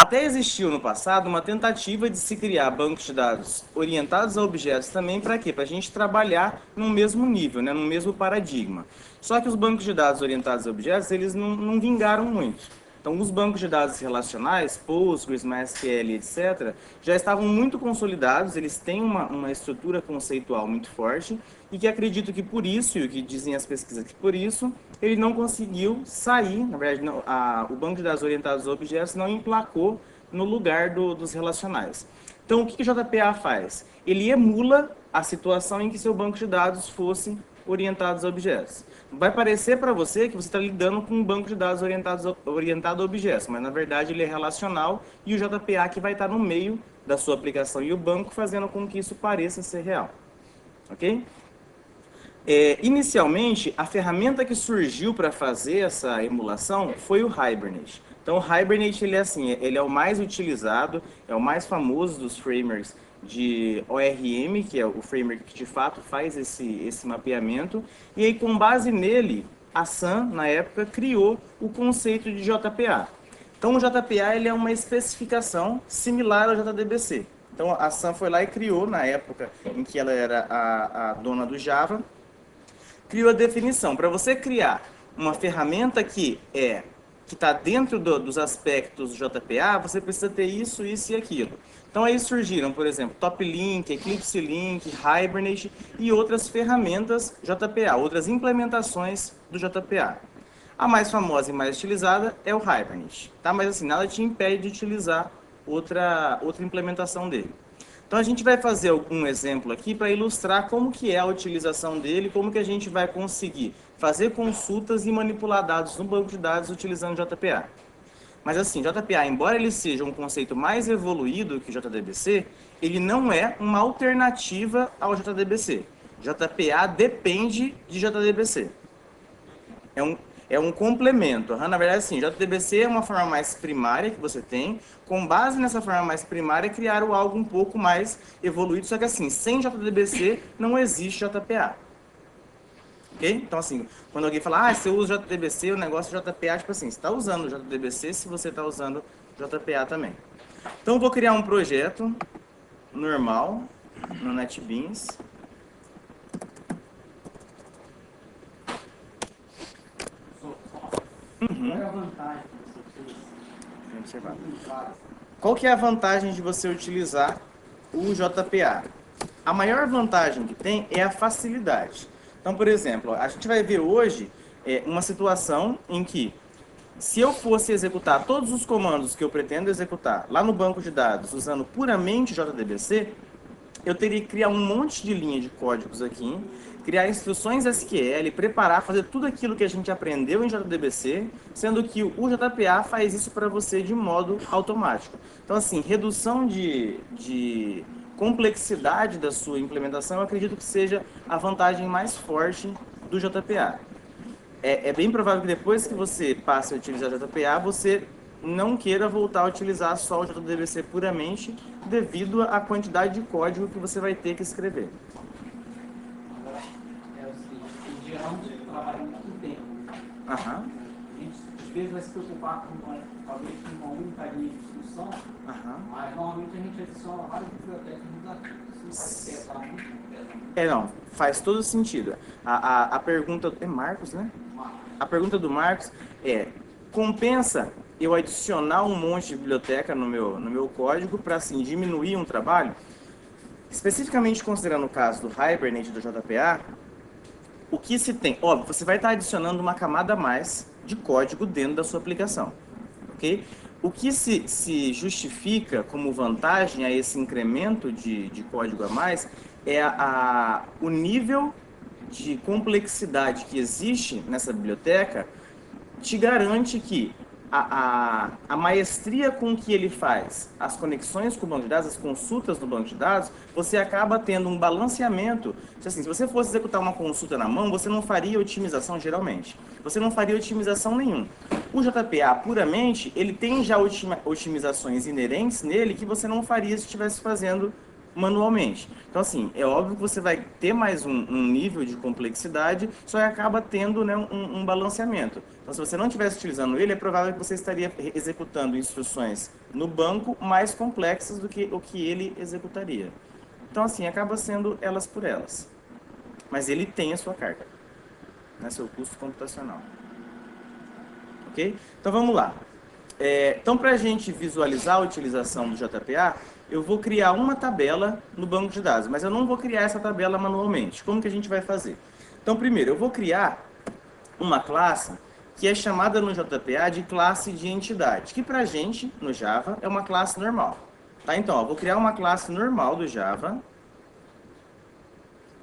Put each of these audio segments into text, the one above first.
Até existiu no passado uma tentativa de se criar bancos de dados orientados a objetos também para quê? Para a gente trabalhar no mesmo nível, né? No mesmo paradigma. Só que os bancos de dados orientados a objetos, eles não vingaram muito. Então, os bancos de dados relacionais, Postgres, MySQL, etc., já estavam muito consolidados, eles têm uma estrutura conceitual muito forte e que acredito que por isso, e o que dizem as pesquisas que por isso, ele não conseguiu sair, na verdade, não, o banco de dados orientados a objetos não emplacou no lugar dos relacionais. Então, o que o JPA faz? Ele emula a situação em que seu banco de dados fosse orientados a objetos. Vai parecer para você que você está lidando com um banco de dados orientado a objetos, mas na verdade ele é relacional e o JPA que vai estar no meio da sua aplicação e o banco fazendo com que isso pareça ser real. Ok? Inicialmente, a ferramenta que surgiu para fazer essa emulação foi o Hibernate. Então, o Hibernate ele é assim, ele é o mais utilizado, é o mais famoso dos frameworks de ORM, que é o framework que de fato faz esse mapeamento. E aí, com base nele, a Sun, na época, criou o conceito de JPA. Então, o JPA ele é uma especificação similar ao JDBC. Então, a Sun foi lá e criou, na época em que ela era a dona do Java, criou a definição. Para você criar uma ferramenta que está dentro dos aspectos do JPA, você precisa ter isso, isso e aquilo. Então aí surgiram, por exemplo, TopLink, Eclipse Link, Hibernate e outras ferramentas JPA, outras implementações do JPA. A mais famosa e mais utilizada é o Hibernate, tá? Mas assim, nada te impede de utilizar outra implementação dele. Então a gente vai fazer um exemplo aqui para ilustrar como que é a utilização dele, como que a gente vai conseguir fazer consultas e manipular dados no banco de dados utilizando JPA. Mas assim, JPA, embora ele seja um conceito mais evoluído que o JDBC, ele não é uma alternativa ao JDBC. JPA depende de JDBC. É um complemento. Na verdade, sim, JDBC é uma forma mais primária que você tem. Com base nessa forma mais primária, criaram algo um pouco mais evoluído. Só que assim, sem JDBC não existe JPA. Ok? Então, assim, quando alguém fala, você usa JDBC, o negócio é JPA, tipo assim, você está usando o JDBC se você está usando JPA também. Então, eu vou criar um projeto normal no NetBeans. Qual é a vantagem de você Qual que é a vantagem de você utilizar o JPA? A maior vantagem que tem é a facilidade. Então, por exemplo, a gente vai ver hoje uma situação em que, se eu fosse executar todos os comandos que eu pretendo executar lá no banco de dados usando puramente JDBC, eu teria que criar um monte de linha de códigos aqui, criar instruções SQL, preparar, fazer tudo aquilo que a gente aprendeu em JDBC, sendo que o JPA faz isso para você de modo automático. Então, assim, redução de complexidade da sua implementação, eu acredito que seja a vantagem mais forte do JPA. É bem provável que depois que você passe a utilizar JPA, você não queira voltar a utilizar só o JDBC puramente devido à quantidade de código que você vai ter que escrever. é o seguinte, geralmente trabalha muito tempo. Aham. A gente às vezes vai se preocupar com talvez com uma única linha de instrução, mas normalmente a gente adiciona várias bibliotecas nos arquivos. Isso vai pesar muito tempo. Não, faz todo sentido. A pergunta é Marcos, né? A pergunta do Marcos é: compensa eu adicionar um monte de biblioteca no meu código para assim diminuir um trabalho? Especificamente considerando o caso do Hibernate do JPA, o que se tem? Óbvio, você vai estar adicionando uma camada a mais de código dentro da sua aplicação, ok? O que se justifica como vantagem a esse incremento de código a mais é o nível de complexidade que existe nessa biblioteca te garante que a maestria com que ele faz as conexões com o banco de dados, as consultas do banco de dados, você acaba tendo um balanceamento. Assim, se você fosse executar uma consulta na mão, você não faria otimização geralmente. Você não faria otimização nenhuma. O JPA, puramente, ele tem já otimizações inerentes nele que você não faria se estivesse fazendo manualmente. Então, assim, é óbvio que você vai ter mais um nível de complexidade, só que acaba tendo, né, um balanceamento. Então, se você não estivesse utilizando ele, é provável que você estaria executando instruções no banco mais complexas do que o que ele executaria. Então, assim, acaba sendo elas por elas. Mas ele tem a sua carga, né, seu custo computacional. Ok? Então, vamos lá. Então, para a gente visualizar a utilização do JPA, eu vou criar uma tabela no banco de dados, mas eu não vou criar essa tabela manualmente. Como que a gente vai fazer? Então, primeiro, eu vou criar uma classe que é chamada no JPA de classe de entidade, que para a gente, no Java, é uma classe normal. Tá? Então, ó, vou criar uma classe normal do Java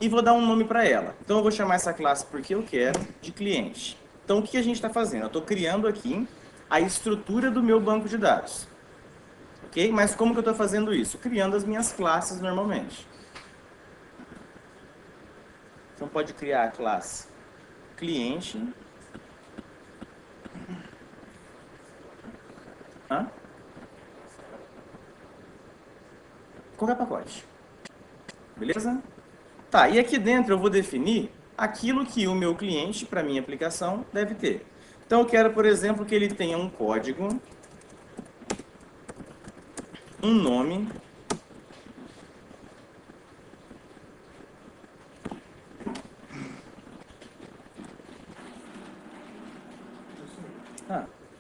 e vou dar um nome para ela. Então, eu vou chamar essa classe porque eu quero de cliente. Então, o que a gente está fazendo? Eu estou criando aqui a estrutura do meu banco de dados. Ok? Mas como que eu estou fazendo isso? Criando as minhas classes normalmente. Então, pode criar a classe cliente. Hã? Qualquer pacote. Beleza? Tá, e aqui dentro eu vou definir aquilo que o meu cliente, para minha aplicação, deve ter. Então, eu quero, por exemplo, que ele tenha um código, um nome,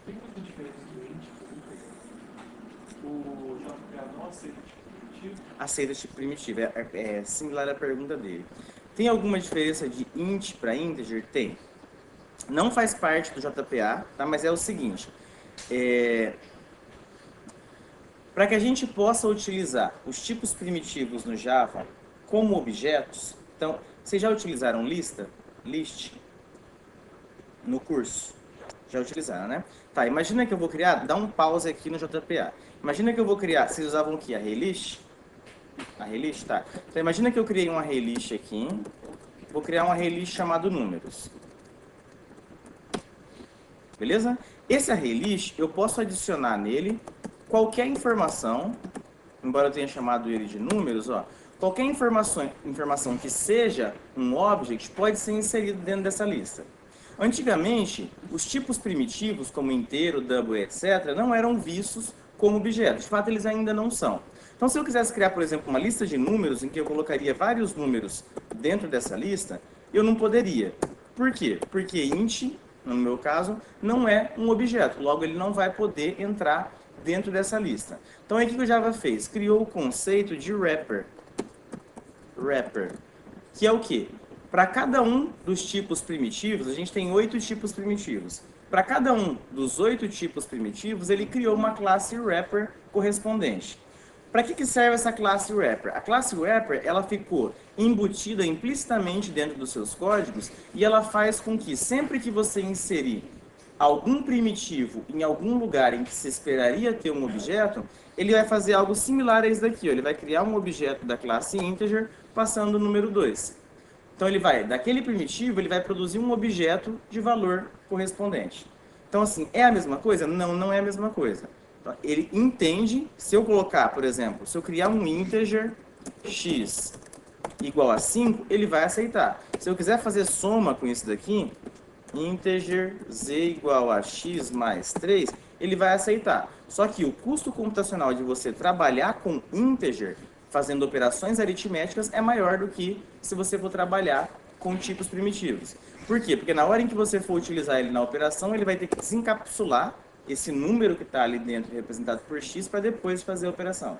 Tem muita diferença do índice, o JPA não aceita tipo primitivo? aceita tipo primitivo. É similar à pergunta dele. Tem alguma diferença de int para integer? Tem. Não faz parte do JPA, tá? Mas é o seguinte. Para que a gente possa utilizar os tipos primitivos no Java como objetos, então, vocês já utilizaram list, no curso? Já utilizaram, né? Tá, imagina que eu vou criar, dá um pause aqui no JPA. Imagina que eu vou criar, vocês usavam o que? A arraylist? Arraylist, tá. Então, imagina que eu criei um arraylist aqui, vou criar um arraylist chamado números. Beleza? Esse arraylist, eu posso adicionar nele qualquer informação, embora eu tenha chamado ele de números, ó, qualquer informação que seja um object pode ser inserido dentro dessa lista. Antigamente, os tipos primitivos, como inteiro, double, etc., não eram vistos como objetos. De fato, eles ainda não são. Então, se eu quisesse criar, por exemplo, uma lista de números em que eu colocaria vários números dentro dessa lista, eu não poderia. Por quê? Porque int, no meu caso, não é um objeto. Logo, ele não vai poder entrar dentro dessa lista. Então, aí o que o Java fez? Criou o conceito de wrapper. Wrapper. Que é o quê? Para cada um dos tipos primitivos, a gente tem 8 tipos primitivos. Para cada um dos 8 tipos primitivos, ele criou uma classe wrapper correspondente. Para que serve essa classe wrapper? A classe wrapper, ela ficou embutida implicitamente dentro dos seus códigos e ela faz com que sempre que você inserir algum primitivo em algum lugar em que se esperaria ter um objeto, ele vai fazer algo similar a isso daqui. Ó. Ele vai criar um objeto da classe integer passando o número 2. Então ele vai, daquele primitivo, ele vai produzir um objeto de valor correspondente. Então assim, é a mesma coisa? Não, não é a mesma coisa. Então, ele entende, se eu colocar, por exemplo, se eu criar um integer x igual a 5, ele vai aceitar. Se eu quiser fazer soma com isso daqui, integer z igual a x mais 3, ele vai aceitar. Só que o custo computacional de você trabalhar com integer, fazendo operações aritméticas, é maior do que se você for trabalhar com tipos primitivos. Por quê? Porque na hora em que você for utilizar ele na operação, ele vai ter que desencapsular esse número que está ali dentro, representado por x, para depois fazer a operação.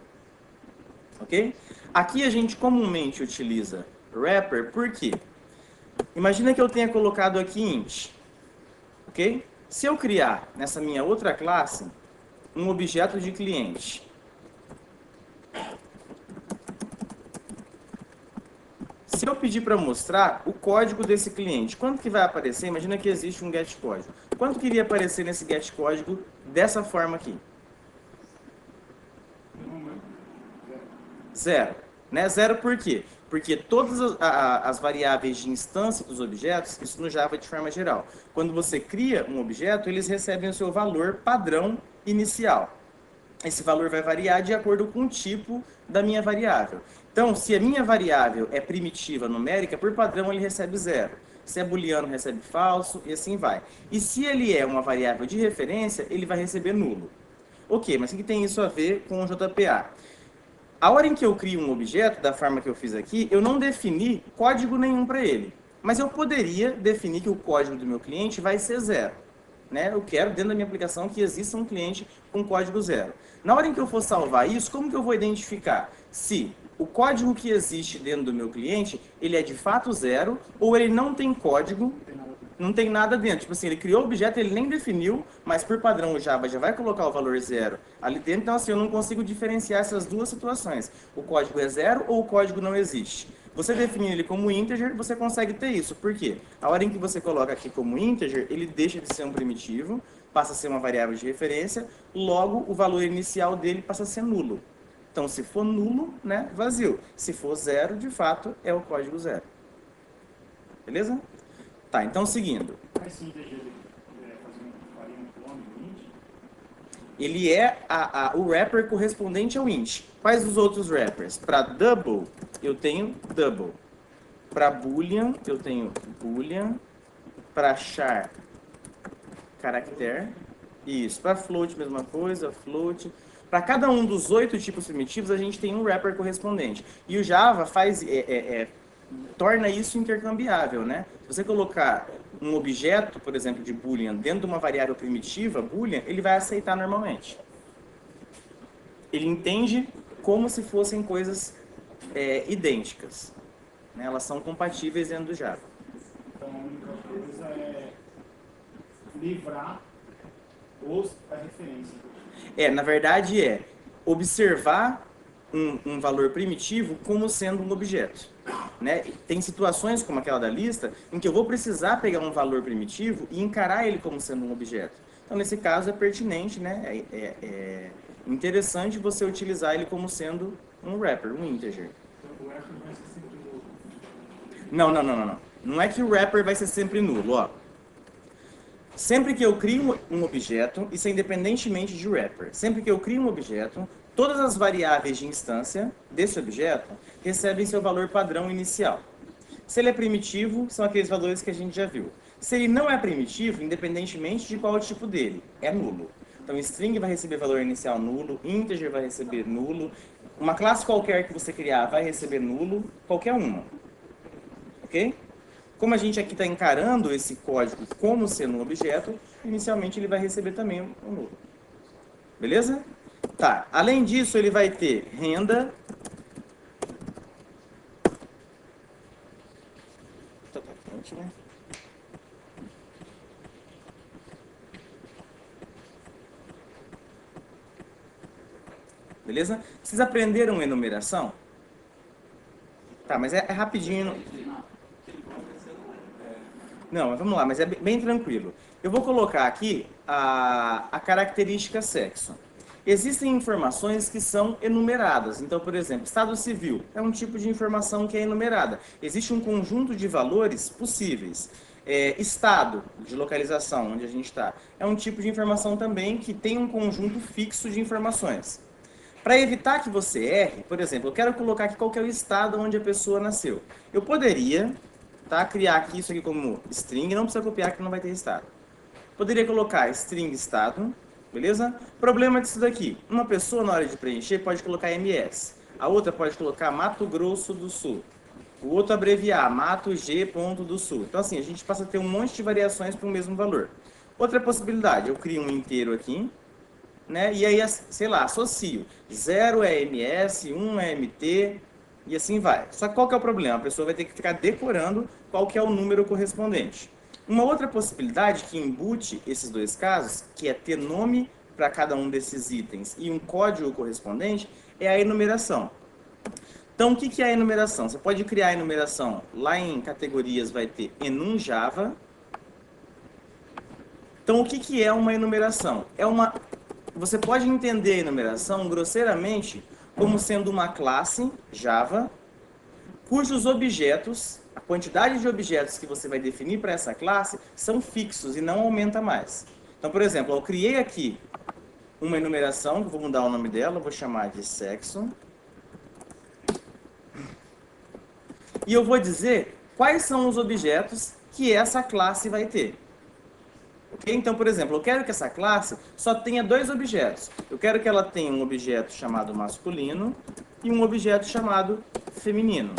Ok? Aqui a gente comumente utiliza wrapper, por quê? Imagina que eu tenha colocado aqui int, ok? Se eu criar nessa minha outra classe um objeto de cliente, se eu pedir para mostrar o código desse cliente, quanto que vai aparecer? Imagina que existe um getCódigo. Quanto que iria aparecer nesse getCódigo dessa forma aqui? 0. Né? 0 por quê? Porque todas as variáveis de instância dos objetos, isso no Java de forma geral, quando você cria um objeto, eles recebem o seu valor padrão inicial. Esse valor vai variar de acordo com o tipo da minha variável. Então, se a minha variável é primitiva numérica, por padrão ele recebe 0. Se é booleano, recebe falso, e assim vai. E se ele é uma variável de referência, ele vai receber nulo. Ok, mas o que tem isso a ver com o JPA? A hora em que eu crio um objeto, da forma que eu fiz aqui, eu não defini código nenhum para ele. Mas eu poderia definir que o código do meu cliente vai ser 0. Né? Eu quero, dentro da minha aplicação, que exista um cliente com código 0. Na hora em que eu for salvar isso, como que eu vou identificar se o código que existe dentro do meu cliente, ele é de fato 0, ou ele não tem código, não tem nada dentro. Tipo assim, ele criou o objeto, ele nem definiu, mas por padrão o Java já vai colocar o valor 0 ali dentro. Então, assim, eu não consigo diferenciar essas duas situações. O código é 0 ou o código não existe. Você definir ele como integer, você consegue ter isso. Por quê? A hora em que você coloca aqui como integer, ele deixa de ser um primitivo, passa a ser uma variável de referência, logo o valor inicial dele passa a ser nulo. Então, se for nulo, né, vazio. Se for 0, de fato, é o código 0. Beleza? Tá, então seguindo. Mas se o integer faria um clone do int? Ele é o wrapper correspondente ao int. Quais os outros wrappers? Para double, eu tenho double. Para boolean, eu tenho boolean. Para char, character. Isso. Para float, mesma coisa, float. Para cada um dos 8 tipos primitivos, a gente tem um wrapper correspondente. E o Java torna isso intercambiável, né? Se você colocar um objeto, por exemplo, de boolean, dentro de uma variável primitiva, boolean, ele vai aceitar normalmente. Ele entende como se fossem coisas idênticas. Né? Elas são compatíveis dentro do Java. Então, a única coisa é livrar a referência. Na verdade observar um valor primitivo como sendo um objeto. Né? Tem situações como aquela da lista em que eu vou precisar pegar um valor primitivo e encarar ele como sendo um objeto. Então, nesse caso, é pertinente, né? É interessante você utilizar ele como sendo um wrapper, um integer. Então, o wrapper vai ser sempre nulo. Não. Não é que o wrapper vai ser sempre nulo. Ó. Sempre que eu crio um objeto, isso é independentemente de wrapper, sempre que eu crio um objeto, todas as variáveis de instância desse objeto recebem seu valor padrão inicial. Se ele é primitivo, são aqueles valores que a gente já viu. Se ele não é primitivo, independentemente de qual é o tipo dele, é nulo. Então, string vai receber valor inicial nulo, integer vai receber nulo, uma classe qualquer que você criar vai receber nulo, qualquer uma. Ok? Como a gente aqui está encarando esse código como sendo um objeto, inicialmente ele vai receber também um nulo. Beleza? Tá. Além disso, ele vai ter renda. Né? Beleza? Vocês aprenderam enumeração? Tá, mas é rapidinho. Não, mas vamos lá, mas é bem tranquilo. Eu vou colocar aqui a característica sexo. Existem informações que são enumeradas. Então, por exemplo, estado civil é um tipo de informação que é enumerada. Existe um conjunto de valores possíveis. Estado de localização, onde a gente está, é um tipo de informação também que tem um conjunto fixo de informações. Para evitar que você erre, por exemplo, eu quero colocar aqui qual que é o estado onde a pessoa nasceu. Eu poderia criar aqui isso aqui como string, não precisa copiar que não vai ter estado. Poderia colocar string estado, beleza? Problema disso daqui, uma pessoa na hora de preencher pode colocar MS, a outra pode colocar Mato Grosso do Sul, o outro abreviar Mato G. do Sul. Então assim, a gente passa a ter um monte de variações para o mesmo valor. Outra possibilidade, eu crio um inteiro aqui, né? E aí, sei lá, associo. 0 é MS, 1 é MT, e assim vai. Só que qual que é o problema? A pessoa vai ter que ficar decorando qual que é o número correspondente. Uma outra possibilidade que embute esses dois casos, que é ter nome para cada um desses itens e um código correspondente, é a enumeração. Então, o que é a enumeração? Você pode criar a enumeração lá em categorias, vai ter enum Java. Então, o que é uma enumeração? Você pode entender a enumeração grosseiramente como sendo uma classe Java, cujos objetos, a quantidade de objetos que você vai definir para essa classe, são fixos e não aumenta mais. Então, por exemplo, eu criei aqui uma enumeração, que vou mudar o nome dela, vou chamar de sexo. e eu vou dizer quais são os objetos que essa classe vai ter. Okay? Então, por exemplo, eu quero que essa classe só tenha 2 objetos. Eu quero que ela tenha um objeto chamado masculino e um objeto chamado feminino.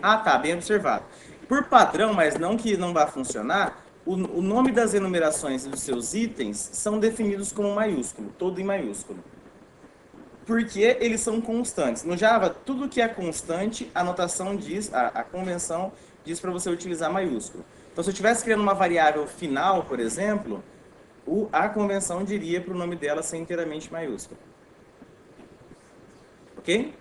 Ah, tá, bem observado. Por padrão, mas não que não vá funcionar, o nome das enumerações dos seus itens são definidos como maiúsculo, todo em maiúsculo. Porque eles são constantes. No Java, tudo que é constante, a notação diz, a convenção diz para você utilizar maiúsculo. Então, se eu estivesse criando uma variável final, por exemplo, a convenção diria para o nome dela ser inteiramente maiúsculo. Ok?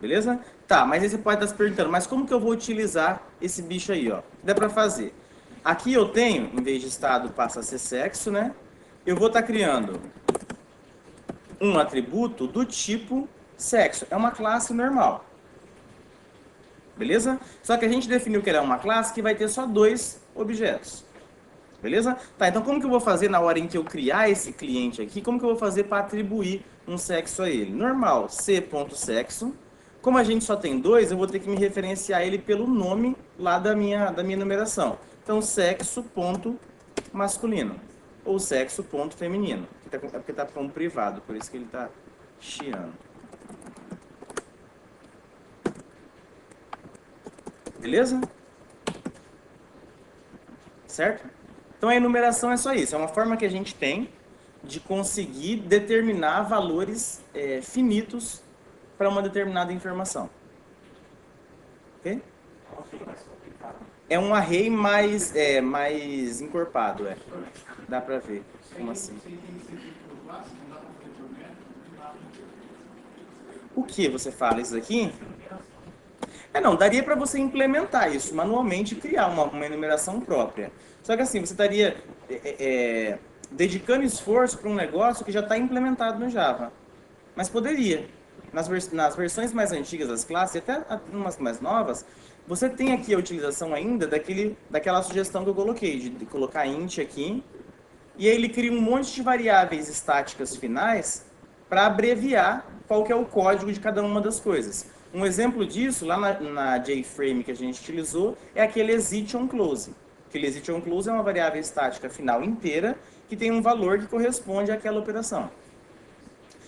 Beleza? Tá, mas aí você pode estar se perguntando, mas como que eu vou utilizar esse bicho aí, ó? Dá para fazer. Aqui eu tenho, em vez de estado passa a ser sexo, né? Eu vou estar criando um atributo do tipo sexo. É uma classe normal. Beleza? Só que a gente definiu que ela é uma classe que vai ter só 2 objetos. Beleza? Tá, então como que eu vou fazer na hora em que eu criar esse cliente aqui? Como que eu vou fazer para atribuir um sexo a ele? Normal, c.sexo. Como a gente só tem 2, eu vou ter que me referenciar ele pelo nome lá da minha numeração. Então, sexo.masculino ou sexo.feminino. É porque está como privado, por isso que ele está chiando. Beleza? Certo? Então a enumeração é só isso. É uma forma que a gente tem de conseguir determinar valores finitos para uma determinada informação. Ok? É um array mais encorpado, Dá para ver. Como assim? O que você fala isso aqui? Não, daria para você implementar isso manualmente e criar uma enumeração própria. Só que assim, você estaria dedicando esforço para um negócio que já está implementado no Java. Mas poderia. Nas versões mais antigas das classes, e até umas mais novas, você tem aqui a utilização ainda daquela sugestão que eu coloquei, de colocar int aqui, e aí ele cria um monte de variáveis estáticas finais para abreviar qual que é o código de cada uma das coisas. Um exemplo disso, lá na JFrame que a gente utilizou, é aquele exitOnClose. Aquele exitOnClose é uma variável estática final inteira que tem um valor que corresponde àquela operação.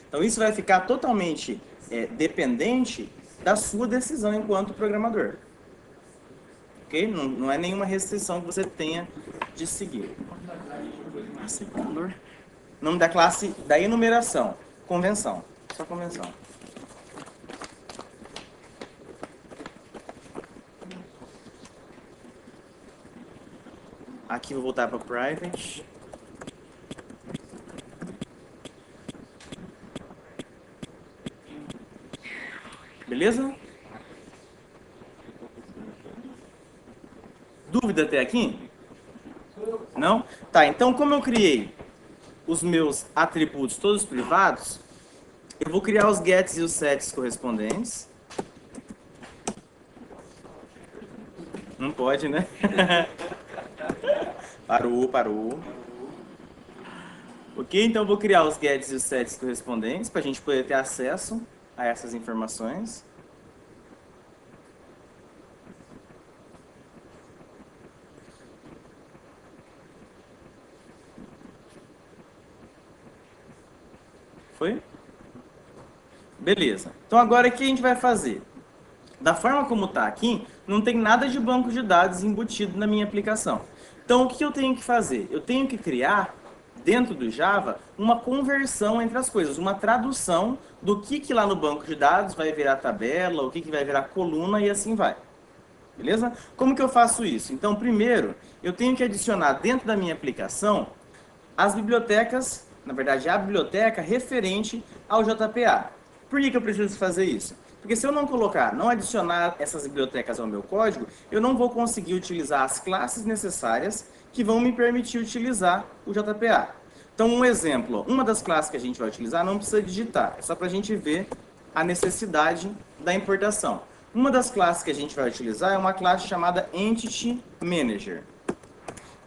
Então isso vai ficar totalmente dependente da sua decisão enquanto programador. Ok? Não é nenhuma restrição que você tenha de seguir. Nome da classe da enumeração. Convenção. Só convenção. Aqui vou voltar para private. Beleza? Dúvida até aqui? Não? Tá, então como eu criei os meus atributos todos privados, eu vou criar os gets e os sets correspondentes. Não pode, né? Parou. Ok, então eu vou criar os gets e os sets correspondentes para a gente poder ter acesso a essas informações. Foi? Beleza. Então agora o que a gente vai fazer? Da forma como está aqui, não tem nada de banco de dados embutido na minha aplicação. Então o que eu tenho que fazer? Eu tenho que criar, dentro do Java, uma conversão entre as coisas, uma tradução do que lá no banco de dados vai virar tabela, o que vai virar coluna e assim vai. Beleza? Como que eu faço isso? Então, primeiro, eu tenho que adicionar dentro da minha aplicação as bibliotecas, na verdade, a biblioteca referente ao JPA. Por que eu preciso fazer isso? Porque se eu não adicionar essas bibliotecas ao meu código, eu não vou conseguir utilizar as classes necessárias que vão me permitir utilizar o JPA. Então, um exemplo, uma das classes que a gente vai utilizar não precisa digitar, é só para a gente ver a necessidade da importação. Uma das classes que a gente vai utilizar é uma classe chamada Entity Manager.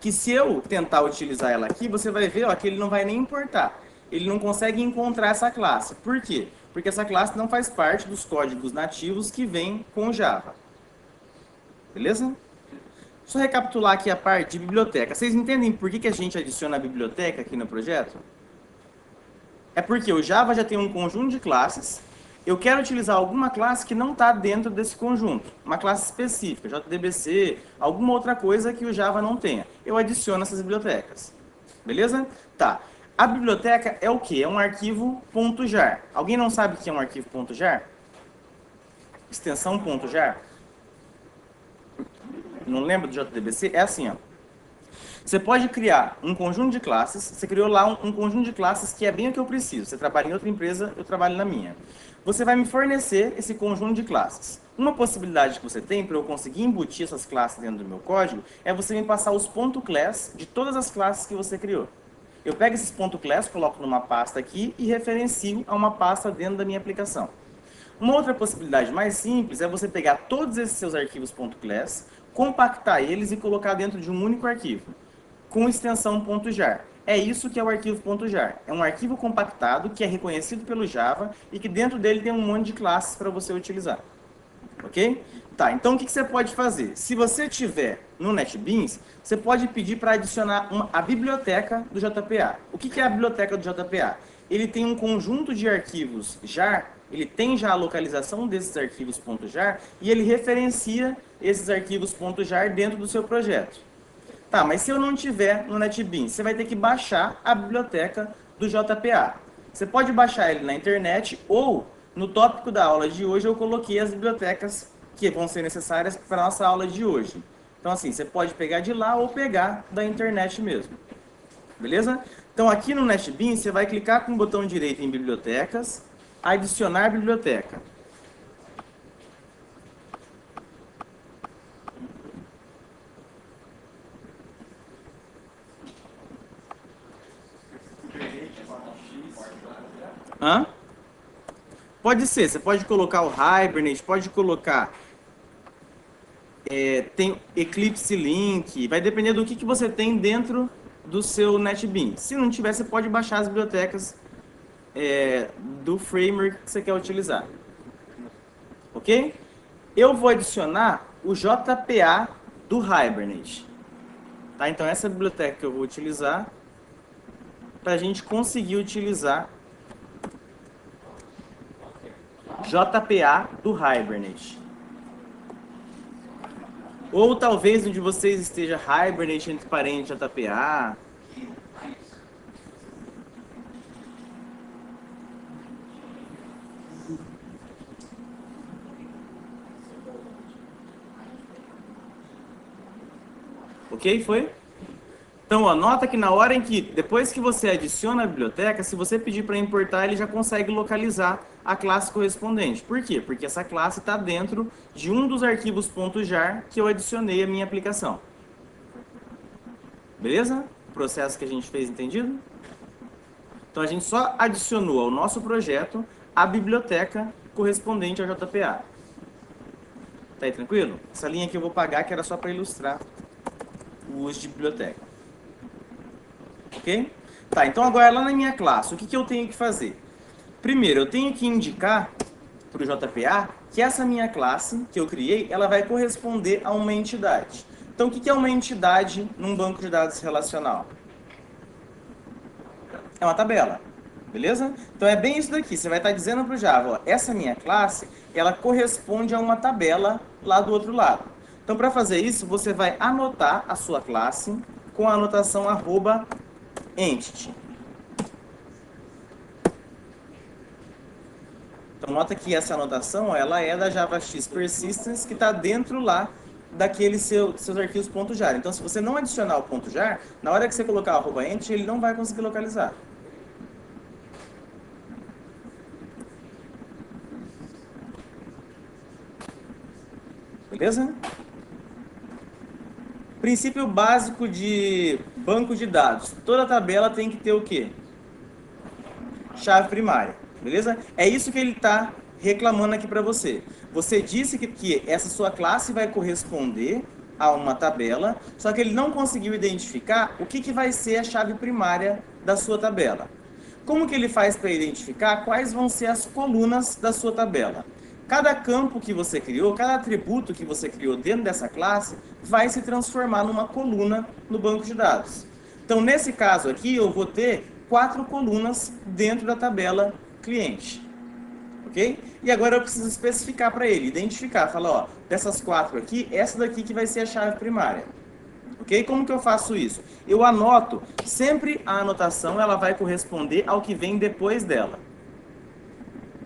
que se eu tentar utilizar ela aqui, você vai ver ó, que ele não vai nem importar. Ele não consegue encontrar essa classe. Por quê? Porque essa classe não faz parte dos códigos nativos que vem com Java. Beleza? Só recapitular aqui a parte de biblioteca. Vocês entendem por que a gente adiciona a biblioteca aqui no projeto? É porque o Java já tem um conjunto de classes. Eu quero utilizar alguma classe que não está dentro desse conjunto. Uma classe específica, JDBC, alguma outra coisa que o Java não tenha. Eu adiciono essas bibliotecas. Beleza? Tá. A biblioteca é o quê? É um arquivo .jar. Alguém não sabe o que é um arquivo .jar? Extensão .jar? Não lembra do JDBC? É assim, ó. Você pode criar um conjunto de classes. Você criou lá um conjunto de classes que é bem o que eu preciso. Você trabalha em outra empresa, eu trabalho na minha. Você vai me fornecer esse conjunto de classes. Uma possibilidade que você tem para eu conseguir embutir essas classes dentro do meu código é você me passar os .class de todas as classes que você criou. Eu pego esses .class, coloco numa pasta aqui e referencio a uma pasta dentro da minha aplicação. Uma outra possibilidade mais simples é você pegar todos esses seus arquivos .class, compactar eles e colocar dentro de um único arquivo, com extensão .jar. É isso que é o arquivo .jar. É um arquivo compactado que é reconhecido pelo Java e que dentro dele tem um monte de classes para você utilizar. Ok? Tá, então o que você pode fazer? Se você tiver no NetBeans, você pode pedir para adicionar a biblioteca do JPA. O que é a biblioteca do JPA? Ele tem um conjunto de arquivos jar, ele tem já a localização desses arquivos .jar e ele referencia esses arquivos .jar dentro do seu projeto. Tá, mas se eu não tiver no NetBeans, você vai ter que baixar a biblioteca do JPA. Você pode baixar ele na internet ou no tópico da aula de hoje eu coloquei as bibliotecas que vão ser necessárias para a nossa aula de hoje. Então assim, você pode pegar de lá ou pegar da internet mesmo. Beleza? Então aqui no NetBeans você vai clicar com o botão direito em bibliotecas, adicionar biblioteca. Hã? Pode ser, você pode colocar o Hibernate, pode colocar tem Eclipse Link, vai depender do que você tem dentro do seu NetBeans. Se não tiver, você pode baixar as bibliotecas do framework que você quer utilizar. Ok? Eu vou adicionar o JPA do Hibernate. Tá? Então essa é a biblioteca que eu vou utilizar para a gente conseguir utilizar JPA do Hibernate. Ou talvez onde vocês esteja Hibernate entre parênteses JPA. Ok? Foi? Então, ó, nota que na hora em que, depois que você adiciona a biblioteca, se você pedir para importar, ele já consegue localizar a classe correspondente. Por quê? Porque essa classe está dentro de um dos arquivos .jar que eu adicionei à minha aplicação. Beleza? O processo que a gente fez, entendido? Então, a gente só adicionou ao nosso projeto a biblioteca correspondente ao JPA. Tá aí tranquilo? Essa linha aqui eu vou pagar, que era só para ilustrar o uso de biblioteca. Ok? Tá, então agora lá na minha classe, o que eu tenho que fazer? Primeiro, eu tenho que indicar para o JPA que essa minha classe que eu criei, ela vai corresponder a uma entidade. Então, o que é uma entidade num banco de dados relacional? É uma tabela, beleza? Então, é bem isso daqui. Você vai estar dizendo para o Java, ó, essa minha classe, ela corresponde a uma tabela lá do outro lado. Então, para fazer isso, você vai anotar a sua classe com a anotação @entity. Então, nota que essa anotação ela é da JavaX Persistence, que está dentro lá daqueles seus arquivos .jar. Então, se você não adicionar o .jar, na hora que você colocar o @entity, ele não vai conseguir localizar. Beleza? Princípio básico de banco de dados. Toda tabela tem que ter o quê? Chave primária. Beleza? É isso que ele está reclamando aqui para você. Você disse que essa sua classe vai corresponder a uma tabela, só que ele não conseguiu identificar o que vai ser a chave primária da sua tabela. Como que ele faz para identificar quais vão ser as colunas da sua tabela? Cada campo que você criou, cada atributo que você criou dentro dessa classe vai se transformar numa coluna no banco de dados. Então, nesse caso aqui, eu vou ter 4 colunas dentro da tabela cliente. Ok? E agora eu preciso especificar para ele, identificar, falar, ó, dessas 4 aqui, essa daqui que vai ser a chave primária. Ok? Como que eu faço isso? Eu anoto, sempre a anotação ela vai corresponder ao que vem depois dela.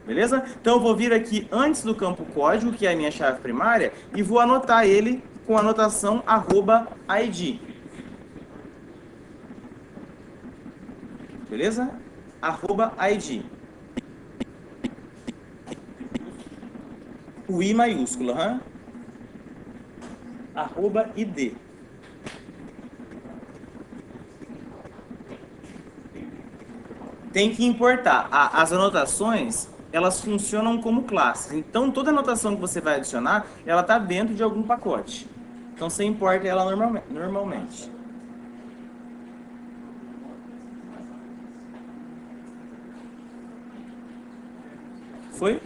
Beleza? Então eu vou vir aqui antes do campo código, que é a minha chave primária, e vou anotar ele com a anotação @id. Beleza? @id. O I maiúsculo, @id. Tem que importar. As anotações, elas funcionam como classes. Então, toda anotação que você vai adicionar, ela está dentro de algum pacote. Então, você importa ela normalmente. Foi?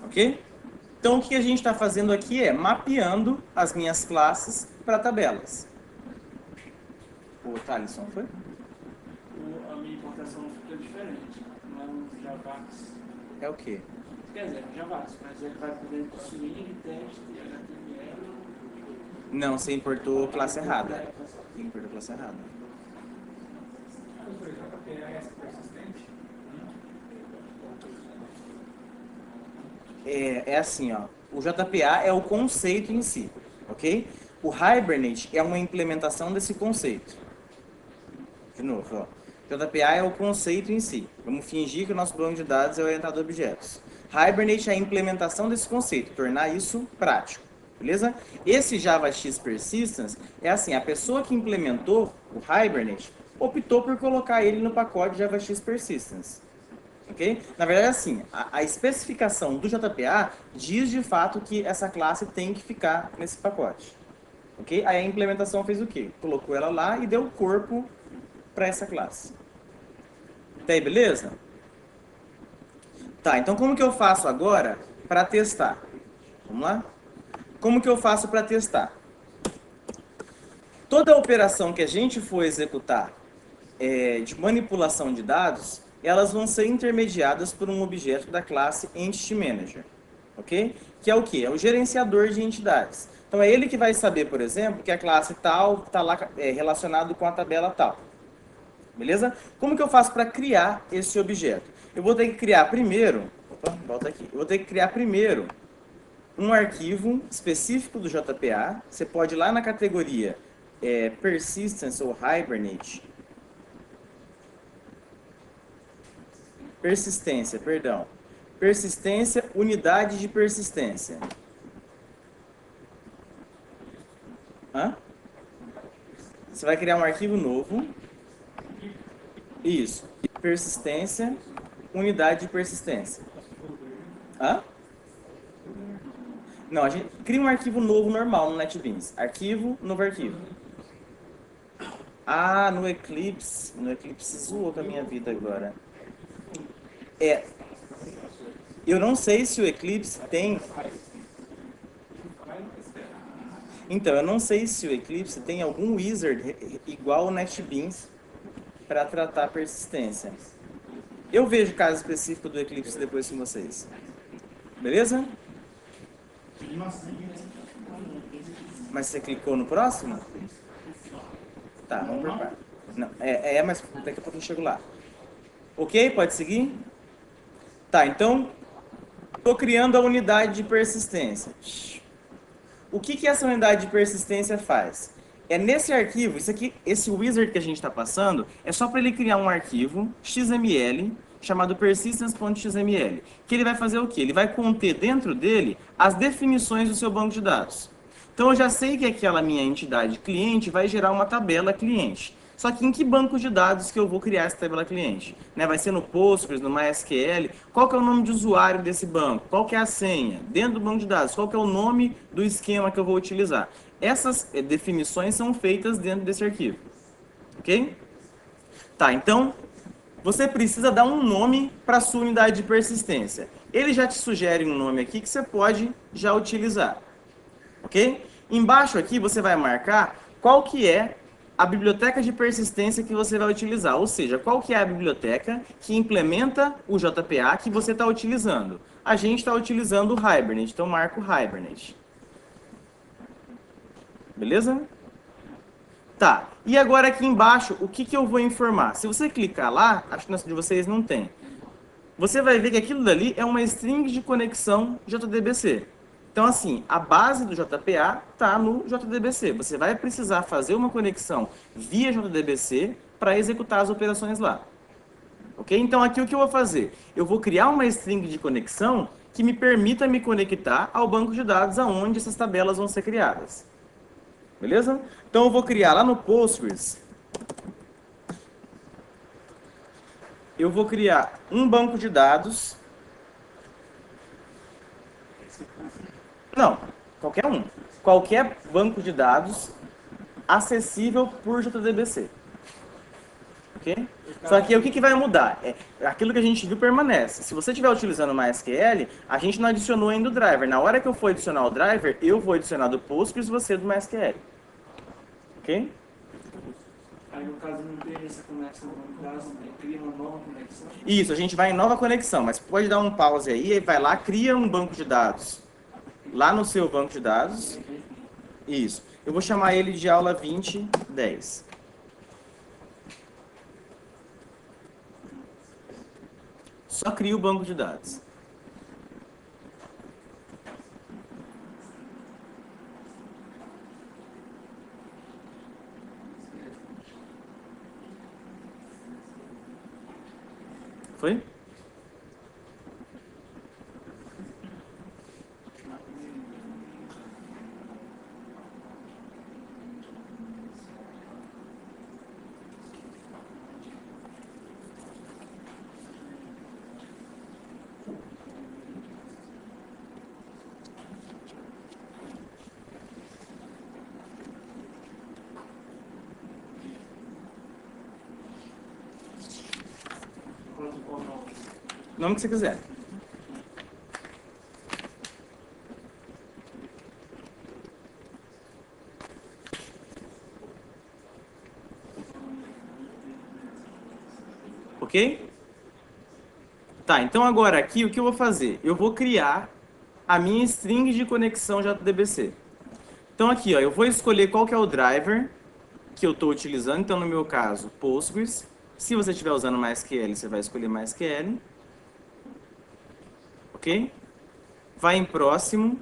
Ok? Então, o que a gente está fazendo aqui é mapeando as minhas classes para tabelas. O Thaleson, foi? A minha importação fica diferente. Não é um Javax. É o quê? Quer dizer, é um Javax, mas ele vai poder possuir teste de HTML. Não, você importou classe errada. Você importou classe errada. É assim, ó. O JPA é o conceito em si, ok? O Hibernate é uma implementação desse conceito. De novo, ó. JPA é o conceito em si. Vamos fingir que o nosso banco de dados é orientado a objetos. Hibernate é a implementação desse conceito, tornar isso prático. Beleza? Esse JavaX Persistence é assim, a pessoa que implementou o Hibernate optou por colocar ele no pacote JavaX Persistence. Okay? Na verdade, assim, a especificação do JPA diz de fato que essa classe tem que ficar nesse pacote. Okay? Aí a implementação fez o quê? Colocou ela lá e deu corpo para essa classe. Tá aí, beleza? Tá, então como que eu faço agora para testar? Vamos lá? Como que eu faço para testar? Toda operação que a gente for executar de manipulação de dados, elas vão ser intermediadas por um objeto da classe Entity Manager, ok? Que é o quê? É o gerenciador de entidades. Então é ele que vai saber, por exemplo, que a classe tal está lá relacionado com a tabela tal. Beleza? Como que eu faço para criar esse objeto? Eu vou ter que criar primeiro, volta aqui. Eu vou ter que criar primeiro um arquivo específico do JPA. Você pode ir lá na categoria Persistence ou Hibernate. Persistência, perdão. Persistência, unidade de persistência. Você vai criar um arquivo novo. Isso. Persistência, unidade de persistência. Não, a gente cria um arquivo novo normal no NetBeans. Arquivo, novo arquivo. No Eclipse. No Eclipse zoou com a minha vida agora. Eu não sei se o Eclipse tem... Então, eu não sei se o Eclipse tem algum wizard igual ao NetBeans para tratar a persistência. Eu vejo caso específico do Eclipse depois com vocês. Beleza? Mas você clicou no próximo? Tá, vamos por parte. Não, mas daqui a pouco eu chego lá. Ok? Pode seguir? Tá, então, estou criando a unidade de persistência. O que essa unidade de persistência faz? É nesse arquivo, esse wizard que a gente está passando, é só para ele criar um arquivo XML chamado persistence.xml, que ele vai fazer o quê? Ele vai conter dentro dele as definições do seu banco de dados. Então eu já sei que aquela minha entidade cliente vai gerar uma tabela cliente. Só que em que banco de dados que eu vou criar essa tabela cliente? Né? Vai ser no Postgres, no MySQL? Qual que é o nome de usuário desse banco? Qual que é a senha? Dentro do banco de dados, qual que é o nome do esquema que eu vou utilizar? Essas definições são feitas dentro desse arquivo. Ok? Tá, então você precisa dar um nome para a sua unidade de persistência. Ele já te sugere um nome aqui que você pode já utilizar. Ok? Embaixo aqui você vai marcar qual que é a biblioteca de persistência que você vai utilizar. Ou seja, qual que é a biblioteca que implementa o JPA que você está utilizando. A gente está utilizando o Hibernate, então marco Hibernate. Beleza? Tá, e agora aqui embaixo, o que eu vou informar? Se você clicar lá, acho que de vocês não tem. Você vai ver que aquilo dali é uma string de conexão JDBC. Então, assim, a base do JPA está no JDBC. Você vai precisar fazer uma conexão via JDBC para executar as operações lá. Ok? Então, aqui o que eu vou fazer? Eu vou criar uma string de conexão que me permita me conectar ao banco de dados aonde essas tabelas vão ser criadas. Beleza? Então, eu vou criar lá no Postgres. Eu vou criar um banco de dados. Não, qualquer um. Qualquer banco de dados acessível por JDBC. Ok? Só que o que vai mudar? Aquilo que a gente viu permanece. Se você estiver utilizando o MySQL, a gente não adicionou ainda o driver. Na hora que eu for adicionar o driver, eu vou adicionar do Postgres e você do MySQL. Ok? Aí no caso não tem essa conexão com o caso, cria uma nova conexão. Isso, a gente vai em nova conexão, mas pode dar um pause aí, e vai lá, cria um banco de dados. Lá no seu banco de dados. Isso. Eu vou chamar ele de aula 2010. Só cria o banco de dados. Foi? O nome que você quiser. Ok? Tá, então agora aqui o que eu vou fazer? Eu vou criar a minha string de conexão JDBC. Então aqui, ó, eu vou escolher qual que é o driver que eu estou utilizando. Então no meu caso, Postgres. Se você estiver usando MySQL, você vai escolher MySQL. Ok? Vai em próximo.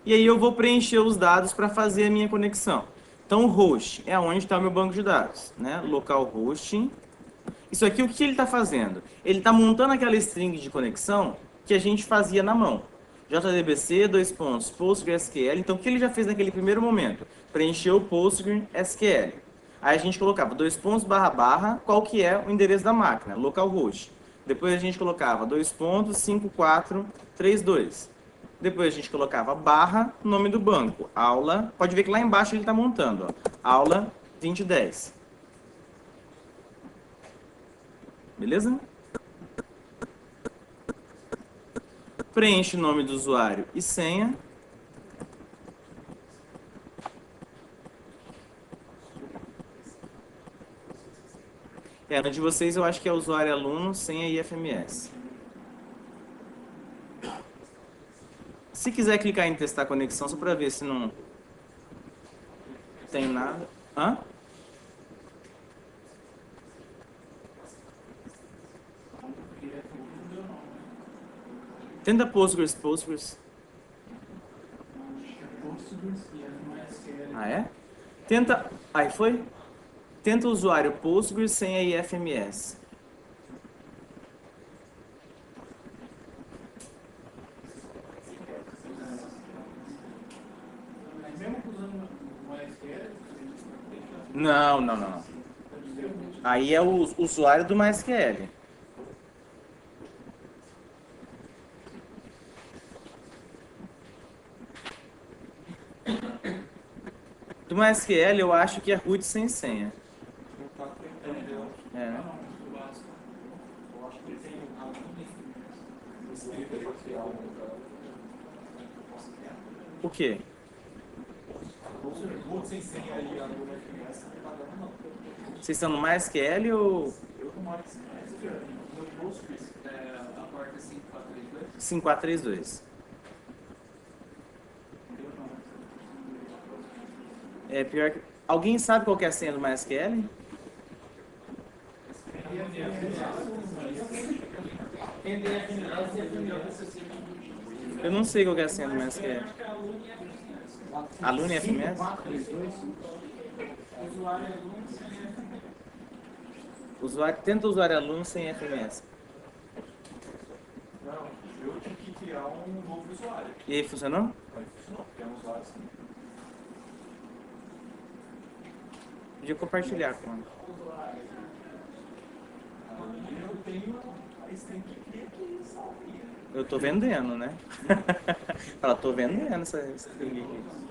E aí eu vou preencher os dados para fazer a minha conexão. Então o host é onde está o meu banco de dados, né? Localhost. Isso aqui, o que ele está fazendo? Ele está montando aquela string de conexão que a gente fazia na mão. JDBC, PostgreSQL. Então, o que ele já fez naquele primeiro momento? Preencheu o PostgreSQL. Aí a gente colocava // qual que é o endereço da máquina, localhost. Depois a gente colocava 5432. Depois a gente colocava barra, nome do banco, aula. Pode ver que lá embaixo ele está montando, ó, aula 2010. Beleza? Preenche o nome do usuário e senha. No de vocês eu acho que é usuário aluno, senha e IFMS. Se quiser clicar em testar a conexão, só para ver se não tem nada. Hã? Tenta Postgres. Ah, é? Tenta... Aí foi? Tenta o usuário Postgres sem a IFMS. Não, não, não. Aí é o usuário do MySQL. Do MySQL eu acho que é root sem senha. É. O quê? Vocês estão no MySQL ou... A porta é 5432. 5432. É pior que... Alguém sabe qual que é a senha do MySQL? Eu não sei qual que é a senha do MySQL. Aluno e FMS? Tenta o usuário aluno sem FMS. Não, eu tive que criar um novo usuário. E aí, funcionou? Funcionou, tem um usuário sim. Podia compartilhar com ela. Eu tenho a string que cria aqui, salve. Eu tô vendendo, né? Fala, tô vendendo essa string aqui.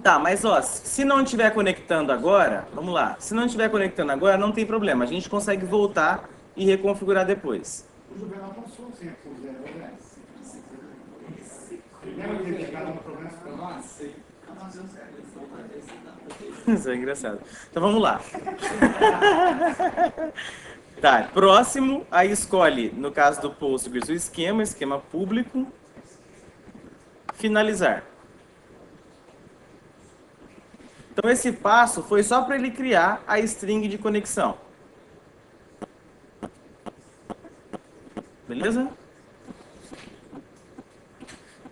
Tá, mas ó, se não estiver conectando agora, vamos lá. Se não estiver conectando agora, não tem problema. A gente consegue voltar e reconfigurar depois. O Juvenal passou sempre por 0, né? Lembra que ele chegava no problema? Nossa, Isso é engraçado. Então vamos lá. Tá, próximo, aí escolhe, no caso do Postgres, o esquema público, finalizar. Então esse passo foi só para ele criar a string de conexão. Beleza?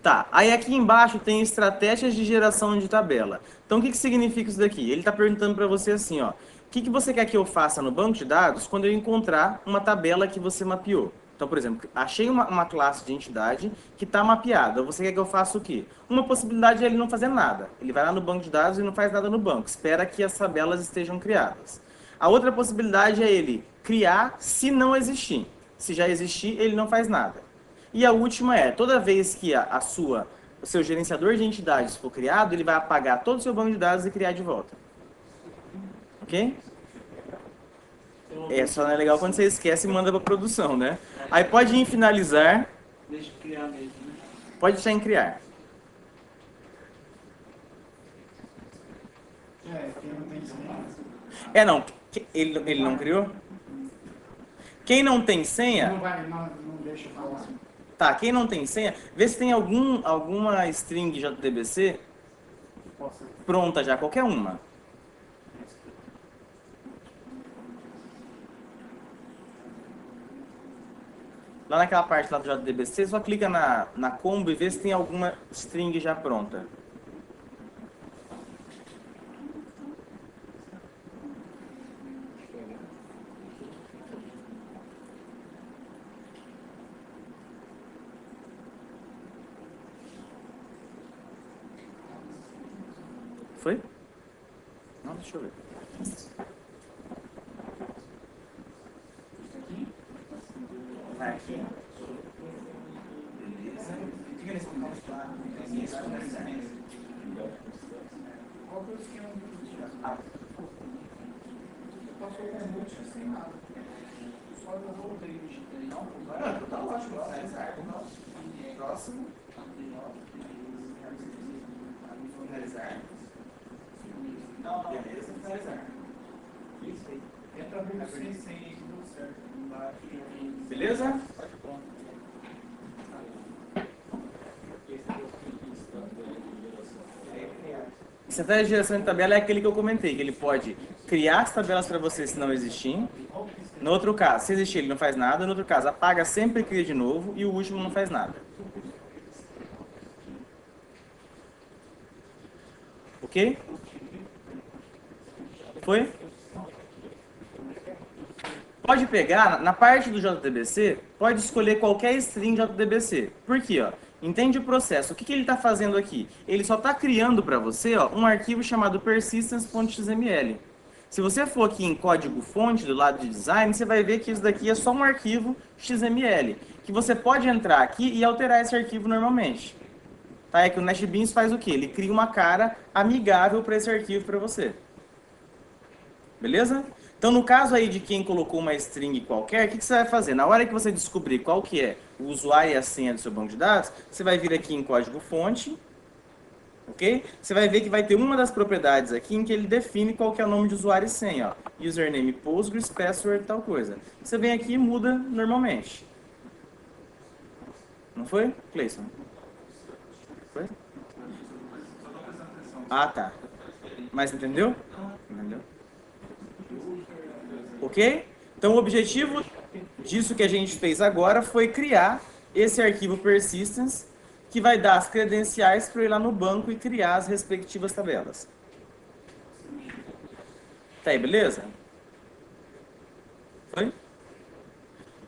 Tá, aí aqui embaixo tem estratégias de geração de tabela. Então o que significa isso daqui? Ele está perguntando para você assim, ó, o que você quer que eu faça no banco de dados quando eu encontrar uma tabela que você mapeou? Então, por exemplo, achei uma classe de entidade que está mapeada. Você quer que eu faça o quê? Uma possibilidade é ele não fazer nada. Ele vai lá no banco de dados e não faz nada no banco. Espera que as tabelas estejam criadas. A outra possibilidade é ele criar se não existir. Se já existir, ele não faz nada. E a última é, toda vez que o seu gerenciador de entidades for criado, ele vai apagar todo o seu banco de dados e criar de volta. Ok? Só não é legal quando você esquece e manda para produção, né? Aí pode ir em finalizar. deixa eu criar mesmo, né? Pode deixar em criar. Quem não tem senha. Não. Ele não criou? Quem não tem senha... Não deixa eu falar assim. Tá, quem não tem senha, vê se tem alguma string JDBC pronta já, qualquer uma. Lá naquela parte lá do JDBC, só clica na combo e vê se tem alguma string já pronta. Foi? Não, deixa eu ver. Aqui. Beleza. Fica nesse ponto lá. Qual que é o esquema do passou com muito sem nada. Só eu voltei e digitei. Não, tá ótimo. Próximo. Finalizar. Não, beleza, finalizar. Isso aí. Entra no sem tudo certo. Beleza? Estratégia de geração de tabela é aquele que eu comentei, que ele pode criar as tabelas para você se não existir. No outro caso, se existir, ele não faz nada. No outro caso, apaga sempre e cria de novo. E o último não faz nada. Ok? Foi? Pode pegar, na parte do JDBC, pode escolher qualquer string JDBC. Por quê? Ó? Entende o processo? O que ele está fazendo aqui? Ele só está criando para você, ó, um arquivo chamado persistence.xml. Se você for aqui em código-fonte, do lado de design, você vai ver que isso daqui é só um arquivo XML, que você pode entrar aqui e alterar esse arquivo normalmente. Tá? É que o NetBeans faz o quê? Ele cria uma cara amigável para esse arquivo para você. Beleza? Então, no caso aí de quem colocou uma string qualquer, o que você vai fazer? Na hora que você descobrir qual que é o usuário e a senha do seu banco de dados, você vai vir aqui em código-fonte, ok? Você vai ver que vai ter uma das propriedades aqui em que ele define qual que é o nome de usuário e senha, ó. Username Postgres, password, tal coisa. Você vem aqui e muda normalmente. Não foi, Cleison? Foi? Ah, tá. Mas entendeu? Entendeu? Ok? Então o objetivo disso que a gente fez agora foi criar esse arquivo persistence que vai dar as credenciais para eu ir lá no banco e criar as respectivas tabelas. Tá aí, beleza? Foi?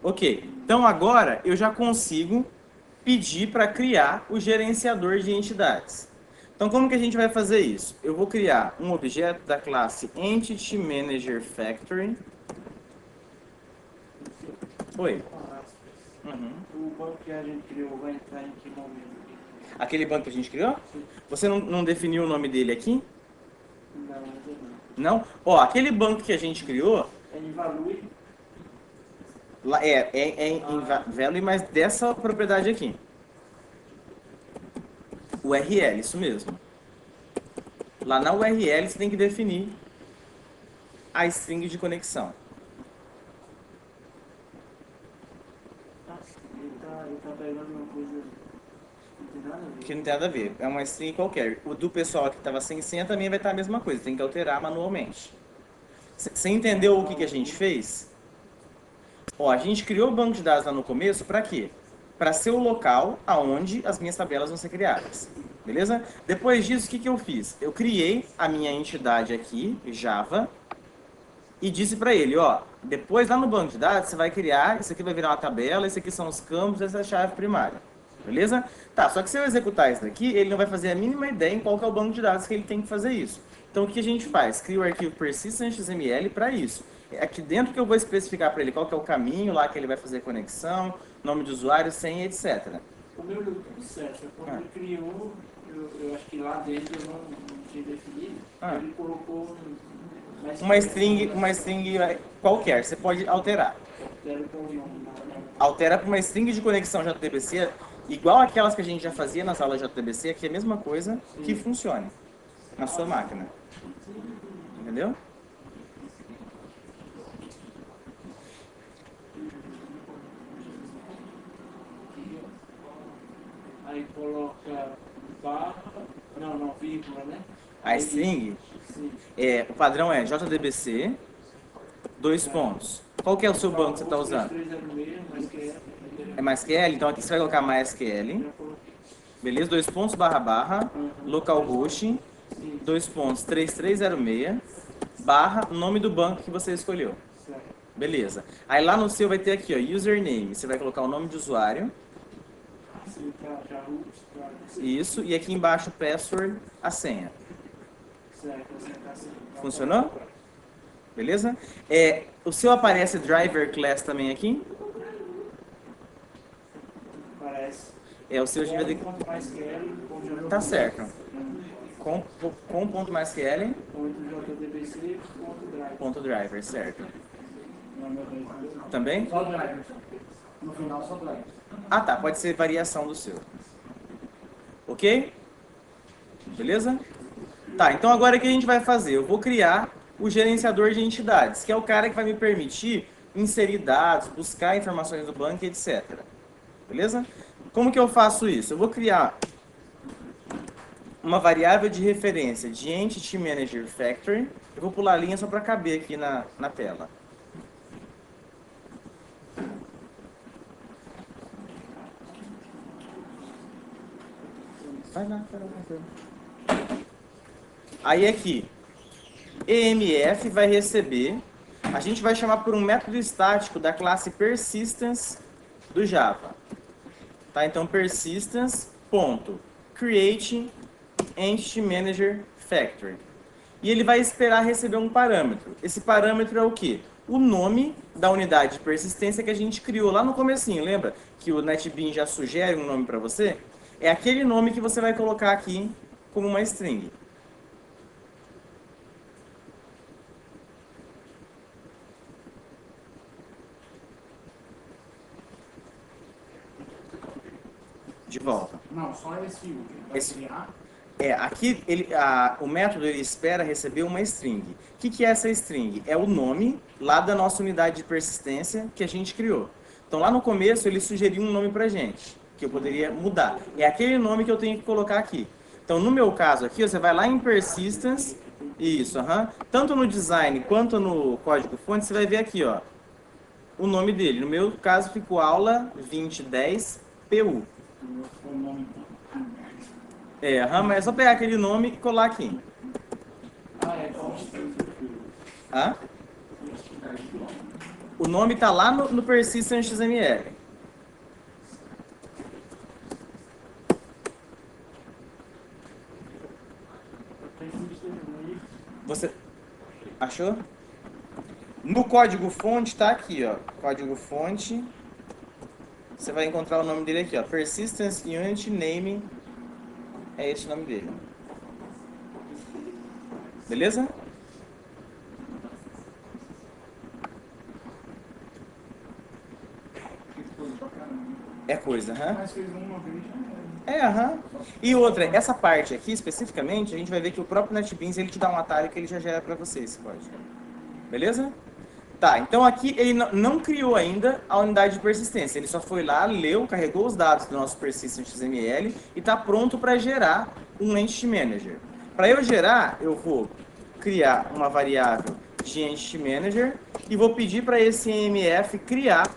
Ok. Então agora eu já consigo pedir para criar o gerenciador de entidades. Então como que a gente vai fazer isso? Eu vou criar um objeto da classe Entity Manager Factory. Oi. Uhum. O banco que a gente criou vai entrar em que momento? Aquele banco que a gente criou? Você não definiu o nome dele aqui? Não, ainda Não? Ó, aquele banco que a gente criou não. É em Value. é em Value, mas dessa propriedade aqui. URL, isso mesmo. Lá na URL você tem que definir a string de conexão. Ele tá pegando uma coisa que não tem nada a ver. Que não tem nada a ver. É uma string qualquer. O do pessoal que estava sem senha também vai estar a mesma coisa. Tem que alterar manualmente. Você entendeu o que a gente fez? Ó, a gente criou o banco de dados lá no começo para quê? Para ser o local aonde as minhas tabelas vão ser criadas. Beleza? Depois disso, o que eu fiz? Eu criei a minha entidade aqui, Java, e disse para ele, ó, depois lá no banco de dados você vai criar, isso aqui vai virar uma tabela, isso aqui são os campos, essa é a chave primária. Beleza? Tá, só que se eu executar isso daqui, ele não vai fazer a mínima ideia em qual que é o banco de dados que ele tem que fazer isso. Então o que a gente faz? Cria o arquivo persistence.xml para isso. É aqui dentro que eu vou especificar para ele qual que é o caminho lá que ele vai fazer conexão, nome de usuário, senha, etc. O meu deu tudo certo. Quando ele criou, eu acho que lá dentro eu não tinha definido. Ele colocou uma string qualquer, você pode alterar. Altera para uma string de conexão JDBC, igual aquelas que a gente já fazia nas aulas JDBC, que é a mesma coisa, que funcione na sua máquina. Entendeu? Aí coloca barra, não, vírgula, né? A string, o padrão é JDBC, 2 pontos. Qual que é o seu banco que você está usando? É MySQL? Então aqui você vai colocar MySQL. Beleza? 2 pontos, barra, barra, localhost, 2 pontos, 3306, barra, nome do banco que você escolheu. Beleza. Aí lá no seu vai ter aqui, ó, username. Você vai colocar o nome de usuário. Isso. E aqui embaixo, password, a senha. Funcionou? Beleza? O seu aparece driver class também aqui? Aparece. O seu devia ter... Tá certo. Com ponto .mysql, ponto driver, certo. Também? Só driver. No final, só driver. Ah, tá. Pode ser variação do seu. Ok? Beleza? Tá, então agora o que a gente vai fazer? Eu vou criar o gerenciador de entidades, que é o cara que vai me permitir inserir dados, buscar informações do banco, etc. Beleza? Como que eu faço isso? Eu vou criar uma variável de referência de Entity Manager Factory. Eu vou pular a linha só para caber aqui na tela. Vai lá, Aí aqui, EMF vai receber, a gente vai chamar por um método estático da classe persistence do Java. Tá? Então, persistence.create entity manager factory. E ele vai esperar receber um parâmetro. Esse parâmetro é o quê? O nome da unidade de persistência que a gente criou lá no comecinho. Lembra que o NetBeans já sugere um nome para você? É aquele nome que você vai colocar aqui como uma string. De volta. Não, só esse último. Esse- Aqui o método ele espera receber uma string. O que é essa string? É o nome lá da nossa unidade de persistência que a gente criou. Então lá no começo ele sugeriu um nome pra gente, que eu poderia mudar. É aquele nome que eu tenho que colocar aqui. Então no meu caso aqui, você vai lá em persistence, isso, tanto no design quanto no código fonte, você vai ver aqui, ó, o nome dele. No meu caso ficou aula 2010 PU. O nome. Mas é só pegar aquele nome e colar aqui. Hã? O nome está lá no persistence XML. Você achou? No código fonte está aqui, ó. Código fonte. Você vai encontrar o nome dele aqui, ó. Persistence Unit Name. É esse o nome dele. Beleza? É coisa, Mas fez uma vez E outra, essa parte aqui especificamente, a gente vai ver que o próprio NetBeans ele te dá um atalho que ele já gera para você esse código. Beleza? Tá, então aqui ele não criou ainda a unidade de persistência. Ele só foi lá, leu, carregou os dados do nosso persistence XML e está pronto para gerar um Entity Manager. Para eu gerar, eu vou criar uma variável de Entity Manager e vou pedir para esse EMF criar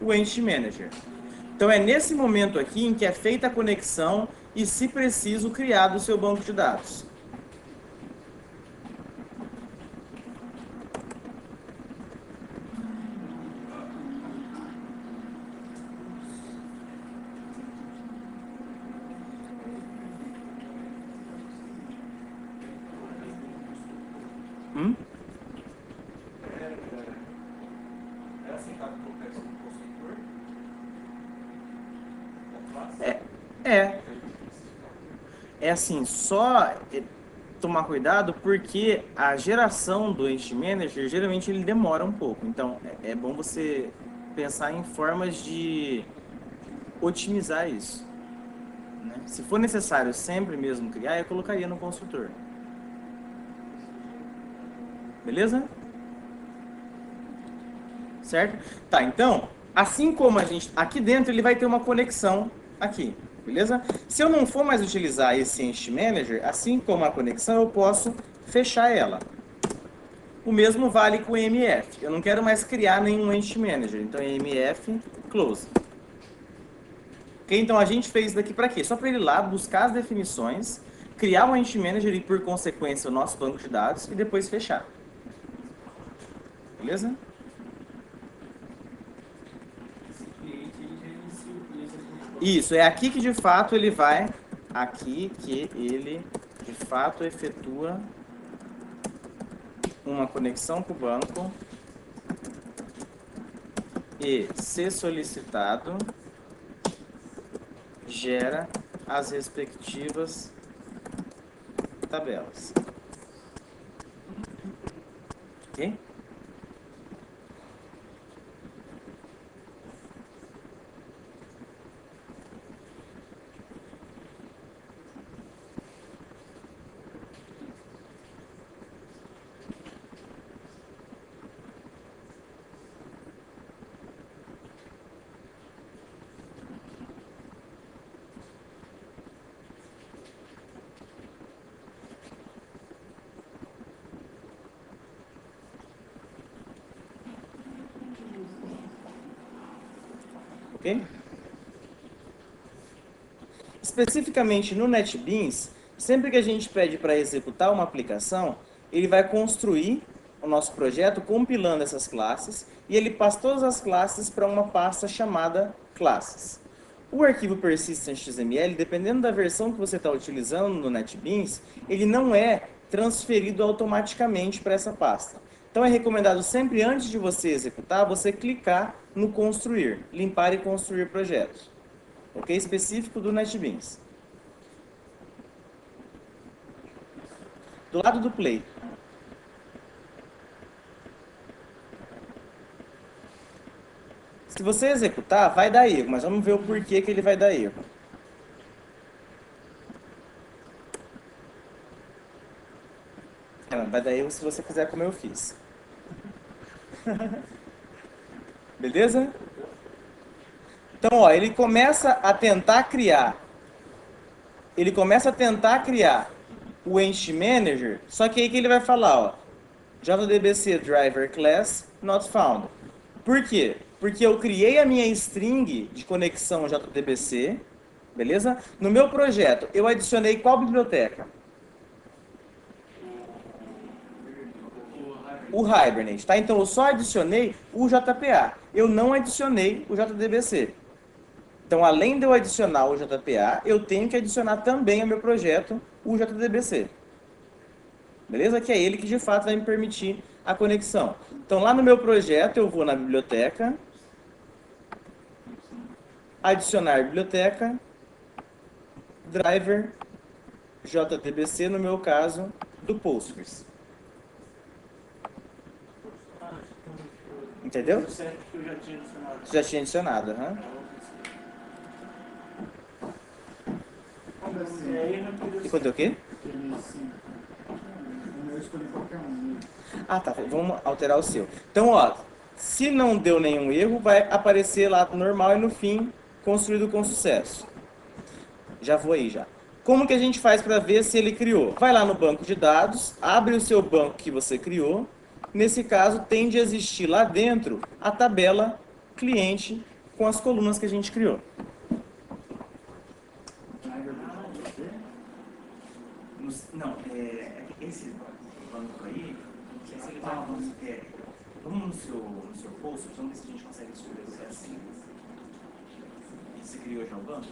o Entity Manager. Então é nesse momento aqui em que é feita a conexão e, se preciso, criado o seu banco de dados. É assim, só tomar cuidado porque a geração do Entity Manager, geralmente ele demora um pouco. Então, é bom você pensar em formas de otimizar isso. Né? Se for necessário sempre mesmo criar, eu colocaria no construtor. Beleza? Certo? Tá, então, assim como a gente... Aqui dentro ele vai ter uma conexão aqui. Beleza? Se eu não for mais utilizar esse Entity Manager, assim como a conexão, eu posso fechar ela. O mesmo vale com o EMF. Eu não quero mais criar nenhum Entity Manager. Então, EMF close. Okay? Então, a gente fez isso daqui para quê? Só para ele ir lá buscar as definições, criar um Entity Manager e, por consequência, o nosso banco de dados e depois fechar. Beleza? Isso, é aqui que de fato ele vai, aqui que ele de fato efetua uma conexão com o banco e, se solicitado, gera as respectivas tabelas. Ok? Ok? Especificamente no NetBeans, sempre que a gente pede para executar uma aplicação, ele vai construir o nosso projeto compilando essas classes e ele passa todas as classes para uma pasta chamada classes. O arquivo persistent.xml, dependendo da versão que você está utilizando no NetBeans, ele não é transferido automaticamente para essa pasta. Então é recomendado sempre, antes de você executar, você clicar no construir, limpar e construir projetos. Ok? Específico do NetBeans. Do lado do Play. Se você executar, vai dar erro, mas vamos ver o porquê que ele vai dar erro. Vai dar erro se você fizer como eu fiz. Beleza? Então, ó, ele começa a tentar criar o Entity Manager, só que aí que ele vai falar, ó, JDBC Driver Class Not Found. Por quê? Porque eu criei a minha string de conexão JDBC, beleza? No meu projeto, eu adicionei qual biblioteca? O Hibernate, tá? Então eu só adicionei o JPA. Eu não adicionei o JDBC. Então, além de eu adicionar o JPA, eu tenho que adicionar também ao meu projeto o JDBC. Beleza? Que é ele que de fato vai me permitir a conexão. Então, lá no meu projeto, eu vou na biblioteca, adicionar biblioteca, driver, JDBC, no meu caso, do Postgres. Entendeu? Certo que eu já tinha adicionado. Já tinha adicionado, aham. E quanto é o quê? Eu escolhi qualquer um. Ah, tá. Vamos alterar o seu. Então, ó, se não deu nenhum erro, vai aparecer lá normal e no fim, construído com sucesso. Já vou aí, já. Como que a gente faz para ver se ele criou? Vai lá no banco de dados, abre o seu banco que você criou. Nesse caso, tem de existir lá dentro a tabela cliente com as colunas que a gente criou. Não, esse banco aí, ele vai, vamos no seu post, vamos ver se a gente consegue descobrir assim. Você criou já o banco?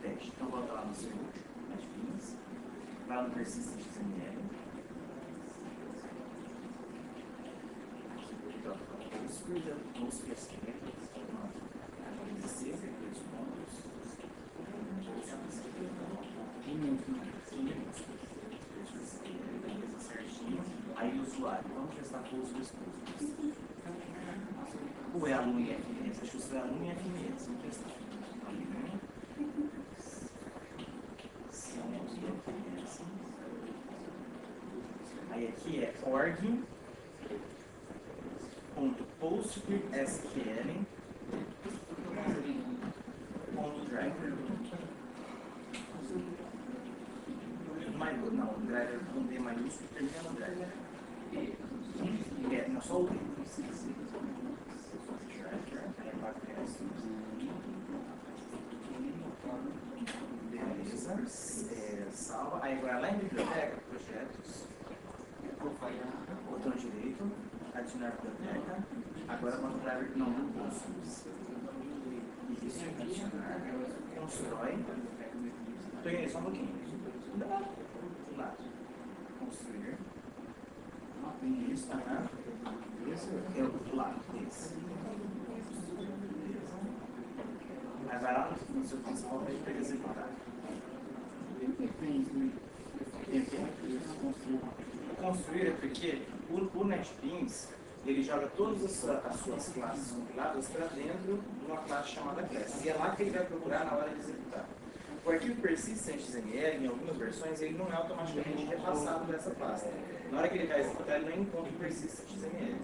Teste. Então volta lá no seu NetBeans, vai lá no persistent.xml. Postgres, aí o usuário, vamos testar Postgres. Ou é aluno em FMS? Acho que você é aluno em FMS. Vamos testar. Aí aqui é org.postgresql.driver. Não, driver com D maiúsculo termina no driver. Não, só o D. Beleza. Salva. Aí agora lá em biblioteca, projetos. Botão direito, adicionar biblioteca. Agora vamos para não no bolso. Isso, adicionar. Constrói. Estou indo só um pouquinho. Do lado. Construir. Isso, tá? Eu do lado. Esse. Aí vai lá no seu principal para executar. Construir é porque o NetBeans ele joga todas as suas classes compiladas para dentro de uma classe chamada class. E é lá que ele vai procurar na hora de executar. O arquivo persistent.xml, em algumas versões, ele não é automaticamente repassado dessa pasta. Na hora que ele vai executar, ele não encontra o persistent.xml.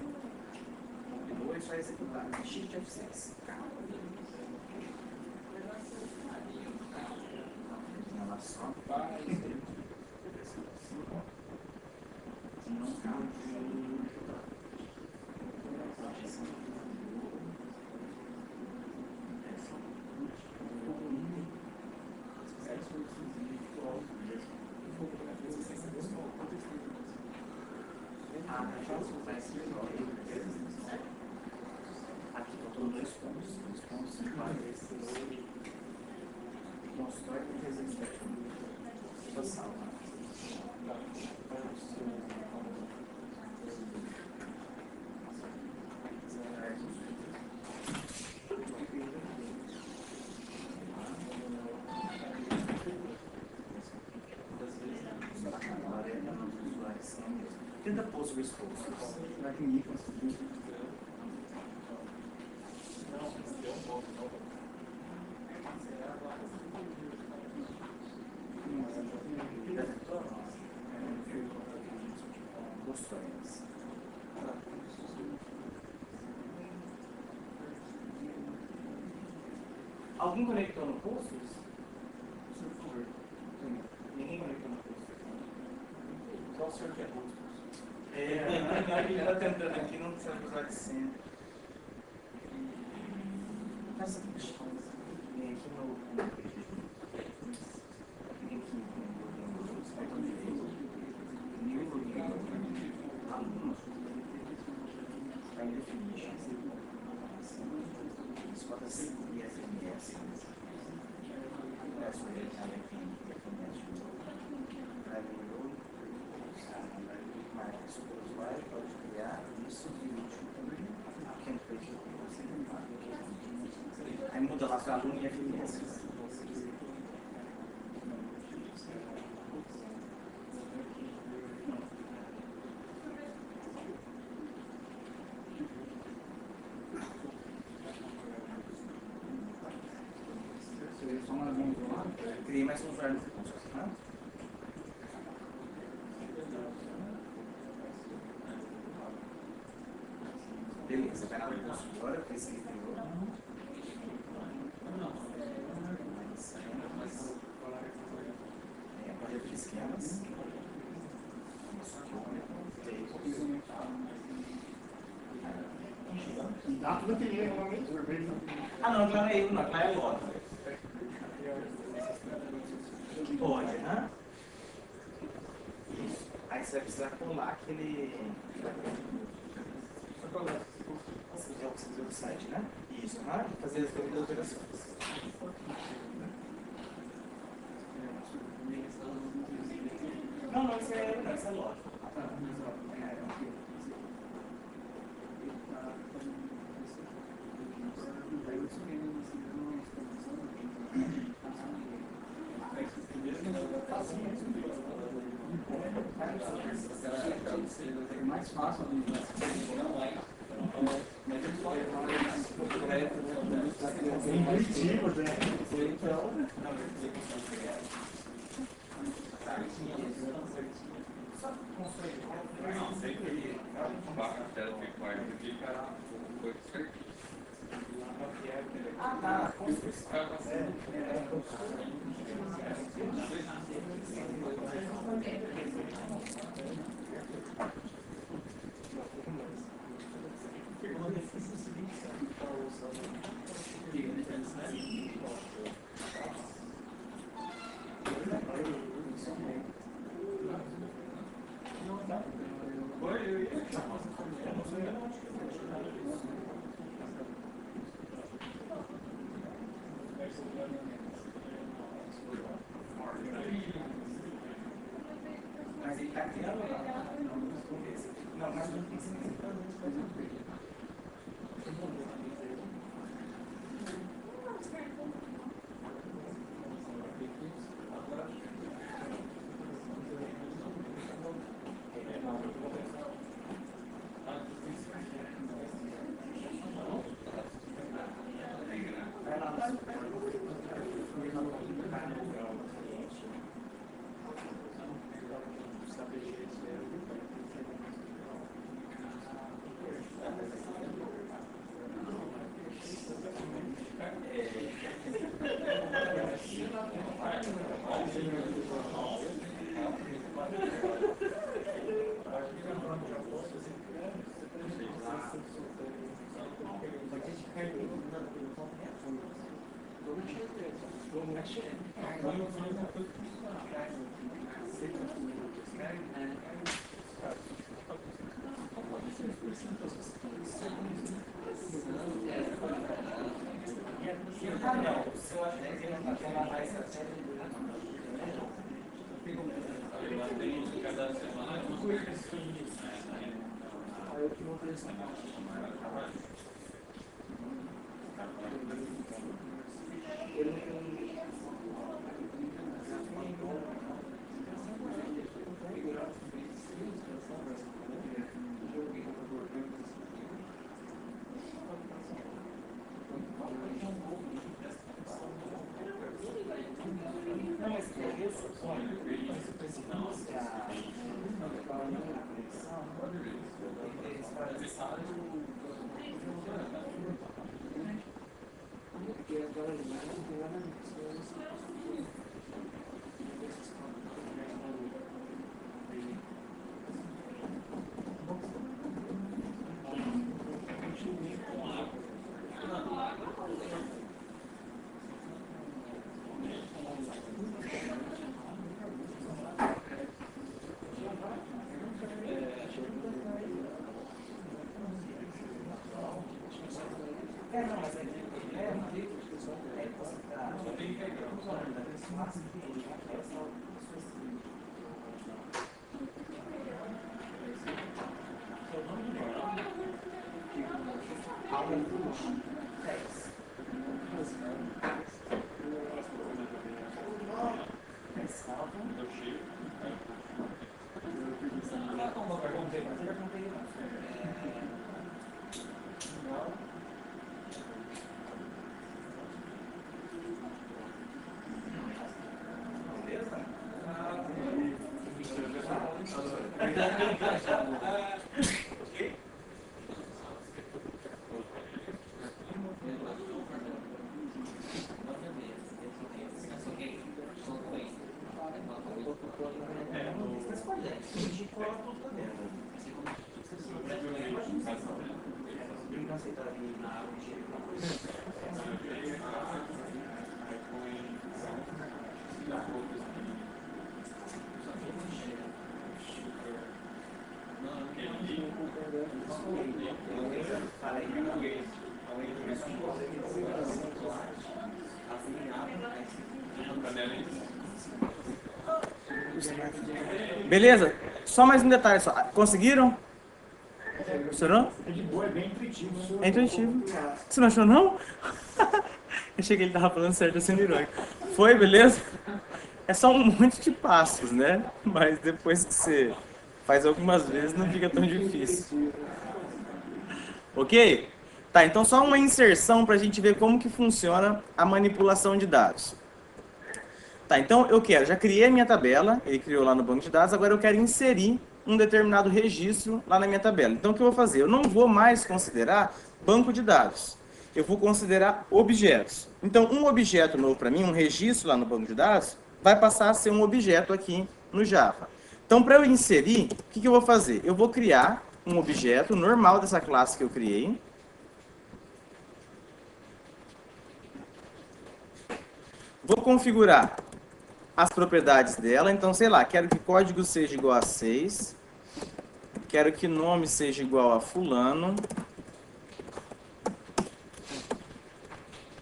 Compilou e só executar. Shift F6. Ela só faz. Aqui faltam 2 pontos. 2 pontos. constrói com resistência. Total. Tenta pôr os respostos. Vai que ninguém conseguiu. Alguém conectou no pulso? Por favor. Ninguém conectou no pulso. Só o senhor que é pulso. Ele está tentando aqui, não precisa usar de senha. Essa questão. Vem aqui no. Vem aqui no. Está em definition. Escotas e SMS. That's where they have a marca sobre o usuário, pode criar isso e o último também. Aí muda lá para aluno e FMS. Criei mais um usuário no curso, tá? Beleza, vai na curso agora, fez que criou. Pode abrir esquemas. Dá tudo que ele normalmente. Ah, não, já é não, já é logo. Pode, né? Isso. Aí você vai precisar colar aquele. É o que você viu no site, né? Isso, né? Fazer as devidas operações. Não, isso é lógico. É mais fácil não é. Intuitivo, né? Não, sempre baixa a tela de quarto aqui, cara, foi certinho. Ah, tá. Mas ele está criando lá. Não, mas não tem que eu acho que ele não está mais a série de Cada semana é uma coisa. Aí eu que vou ter essa ele não tem. Beleza? Só mais um detalhe só. Conseguiram? Funcionou? É de boa, é bem intuitivo. É intuitivo. Você não achou, não? Achei que ele tava falando certo, sendo irônico. Foi, beleza? É só um monte de passos, né? Mas depois que você faz algumas vezes, não fica tão difícil. Ok? Tá, então só uma inserção para a gente ver como que funciona a manipulação de dados. Tá, então eu quero, já criei a minha tabela, ele criou lá no banco de dados, agora eu quero inserir um determinado registro lá na minha tabela. Então o que eu vou fazer? Eu não vou mais considerar banco de dados, eu vou considerar objetos. Então um objeto novo para mim, um registro lá no banco de dados, vai passar a ser um objeto aqui no Java. Então para eu inserir, o que eu vou fazer? Eu vou criar um objeto normal dessa classe que eu criei. Vou configurar as propriedades dela, então, sei lá, quero que código seja igual a 6, quero que nome seja igual a fulano,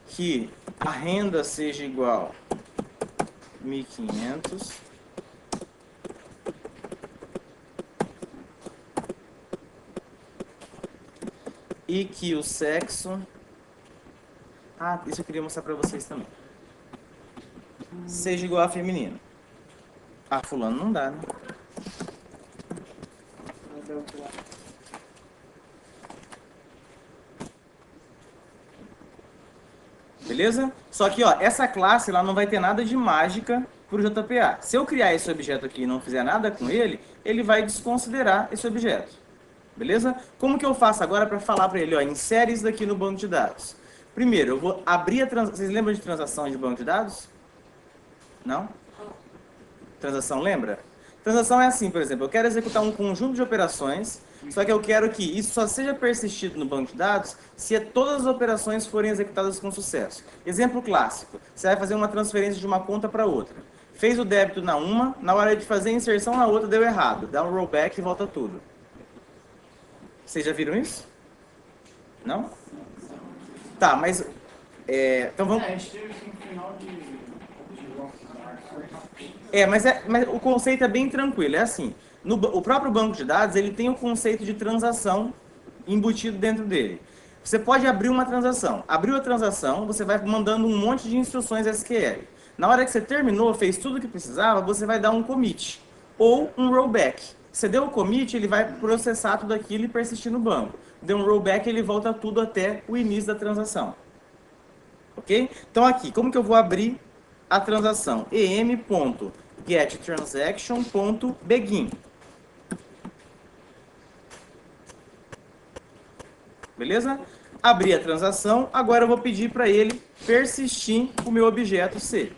que a renda seja igual a 1.500, e que o sexo... Ah, isso eu queria mostrar para vocês também. Seja igual a feminino. Ah, fulano não dá, né? Beleza? Só que, ó, essa classe lá não vai ter nada de mágica pro JPA. Se eu criar esse objeto aqui e não fizer nada com ele, ele vai desconsiderar esse objeto. Beleza? Como que eu faço agora para falar para ele, ó, insere isso daqui no banco de dados? Primeiro, eu vou abrir a transação. Vocês lembram de transação de banco de dados? Não? Transação, lembra? Transação é assim, por exemplo, eu quero executar um conjunto de operações, só que eu quero que isso só seja persistido no banco de dados se todas as operações forem executadas com sucesso. Exemplo clássico, você vai fazer uma transferência de uma conta para outra. Fez o débito na uma, na hora de fazer a inserção na outra deu errado. Dá um rollback e volta tudo. Vocês já viram isso? Não? Tá, mas Então vamos... A gente teve assim, um final de mas o conceito é bem tranquilo. É assim, o próprio banco de dados ele tem o conceito de transação embutido dentro dele. Você pode abrir uma transação. Abriu a transação, você vai mandando um monte de instruções SQL. Na hora que você terminou, fez tudo o que precisava, você vai dar um commit ou um rollback. Você deu o commit, ele vai processar tudo aquilo e persistir no banco. Deu um rollback, ele volta tudo até o início da transação. Ok? Então aqui, como que eu vou abrir a transação? em.getTransaction.begin. Beleza? Abri a transação, agora eu vou pedir para ele persistir o meu objeto C.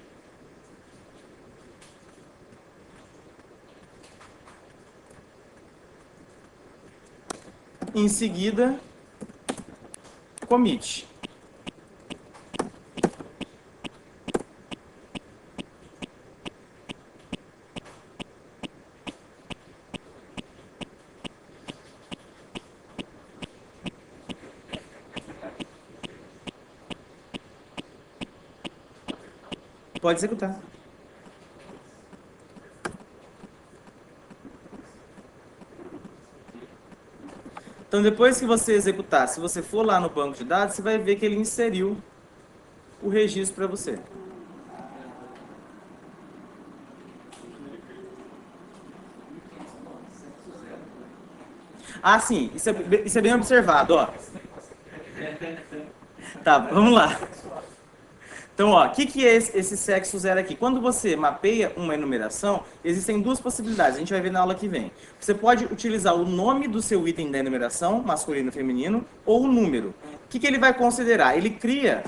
Em seguida, commit. Pode executar. Então, depois que você executar, se você for lá no banco de dados, você vai ver que ele inseriu o registro para você. Ah, sim, isso é bem observado, ó. Tá, vamos lá. Então, ó, o que é esse sexo zero aqui? Quando você mapeia uma enumeração, existem duas possibilidades, a gente vai ver na aula que vem. Você pode utilizar o nome do seu item da enumeração, masculino e feminino, ou o número. O que ele vai considerar? Ele cria,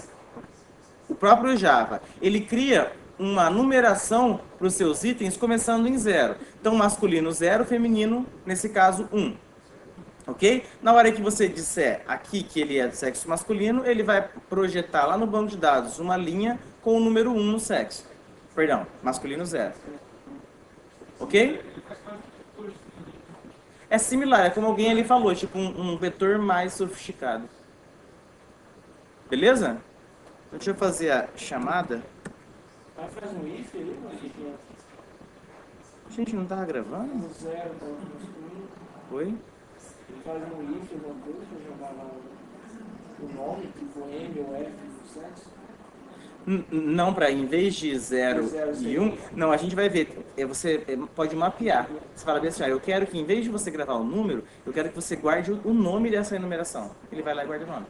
o próprio Java, ele cria uma numeração para os seus itens começando em 0. Então, masculino 0, feminino, nesse caso, 1. Ok? Na hora que você disser aqui que ele é do sexo masculino, ele vai projetar lá no banco de dados uma linha com o número 1 no sexo. Perdão, masculino 0. Ok? É similar, é como alguém ali falou, tipo um vetor mais sofisticado. Beleza? Deixa eu fazer a chamada. Faz um if ali, Gente, não tava gravando? zero para o masculino. Oi? Faz um if, alguma coisa, para jogar lá o nome, tipo M ou F no sexo. Não, para em vez de 0 e 1, não, a gente vai ver. Você pode mapear. Você fala bem assim, eu quero que em vez de você gravar o número, eu quero que você guarde o nome dessa enumeração. Ele vai lá e guarda o nome.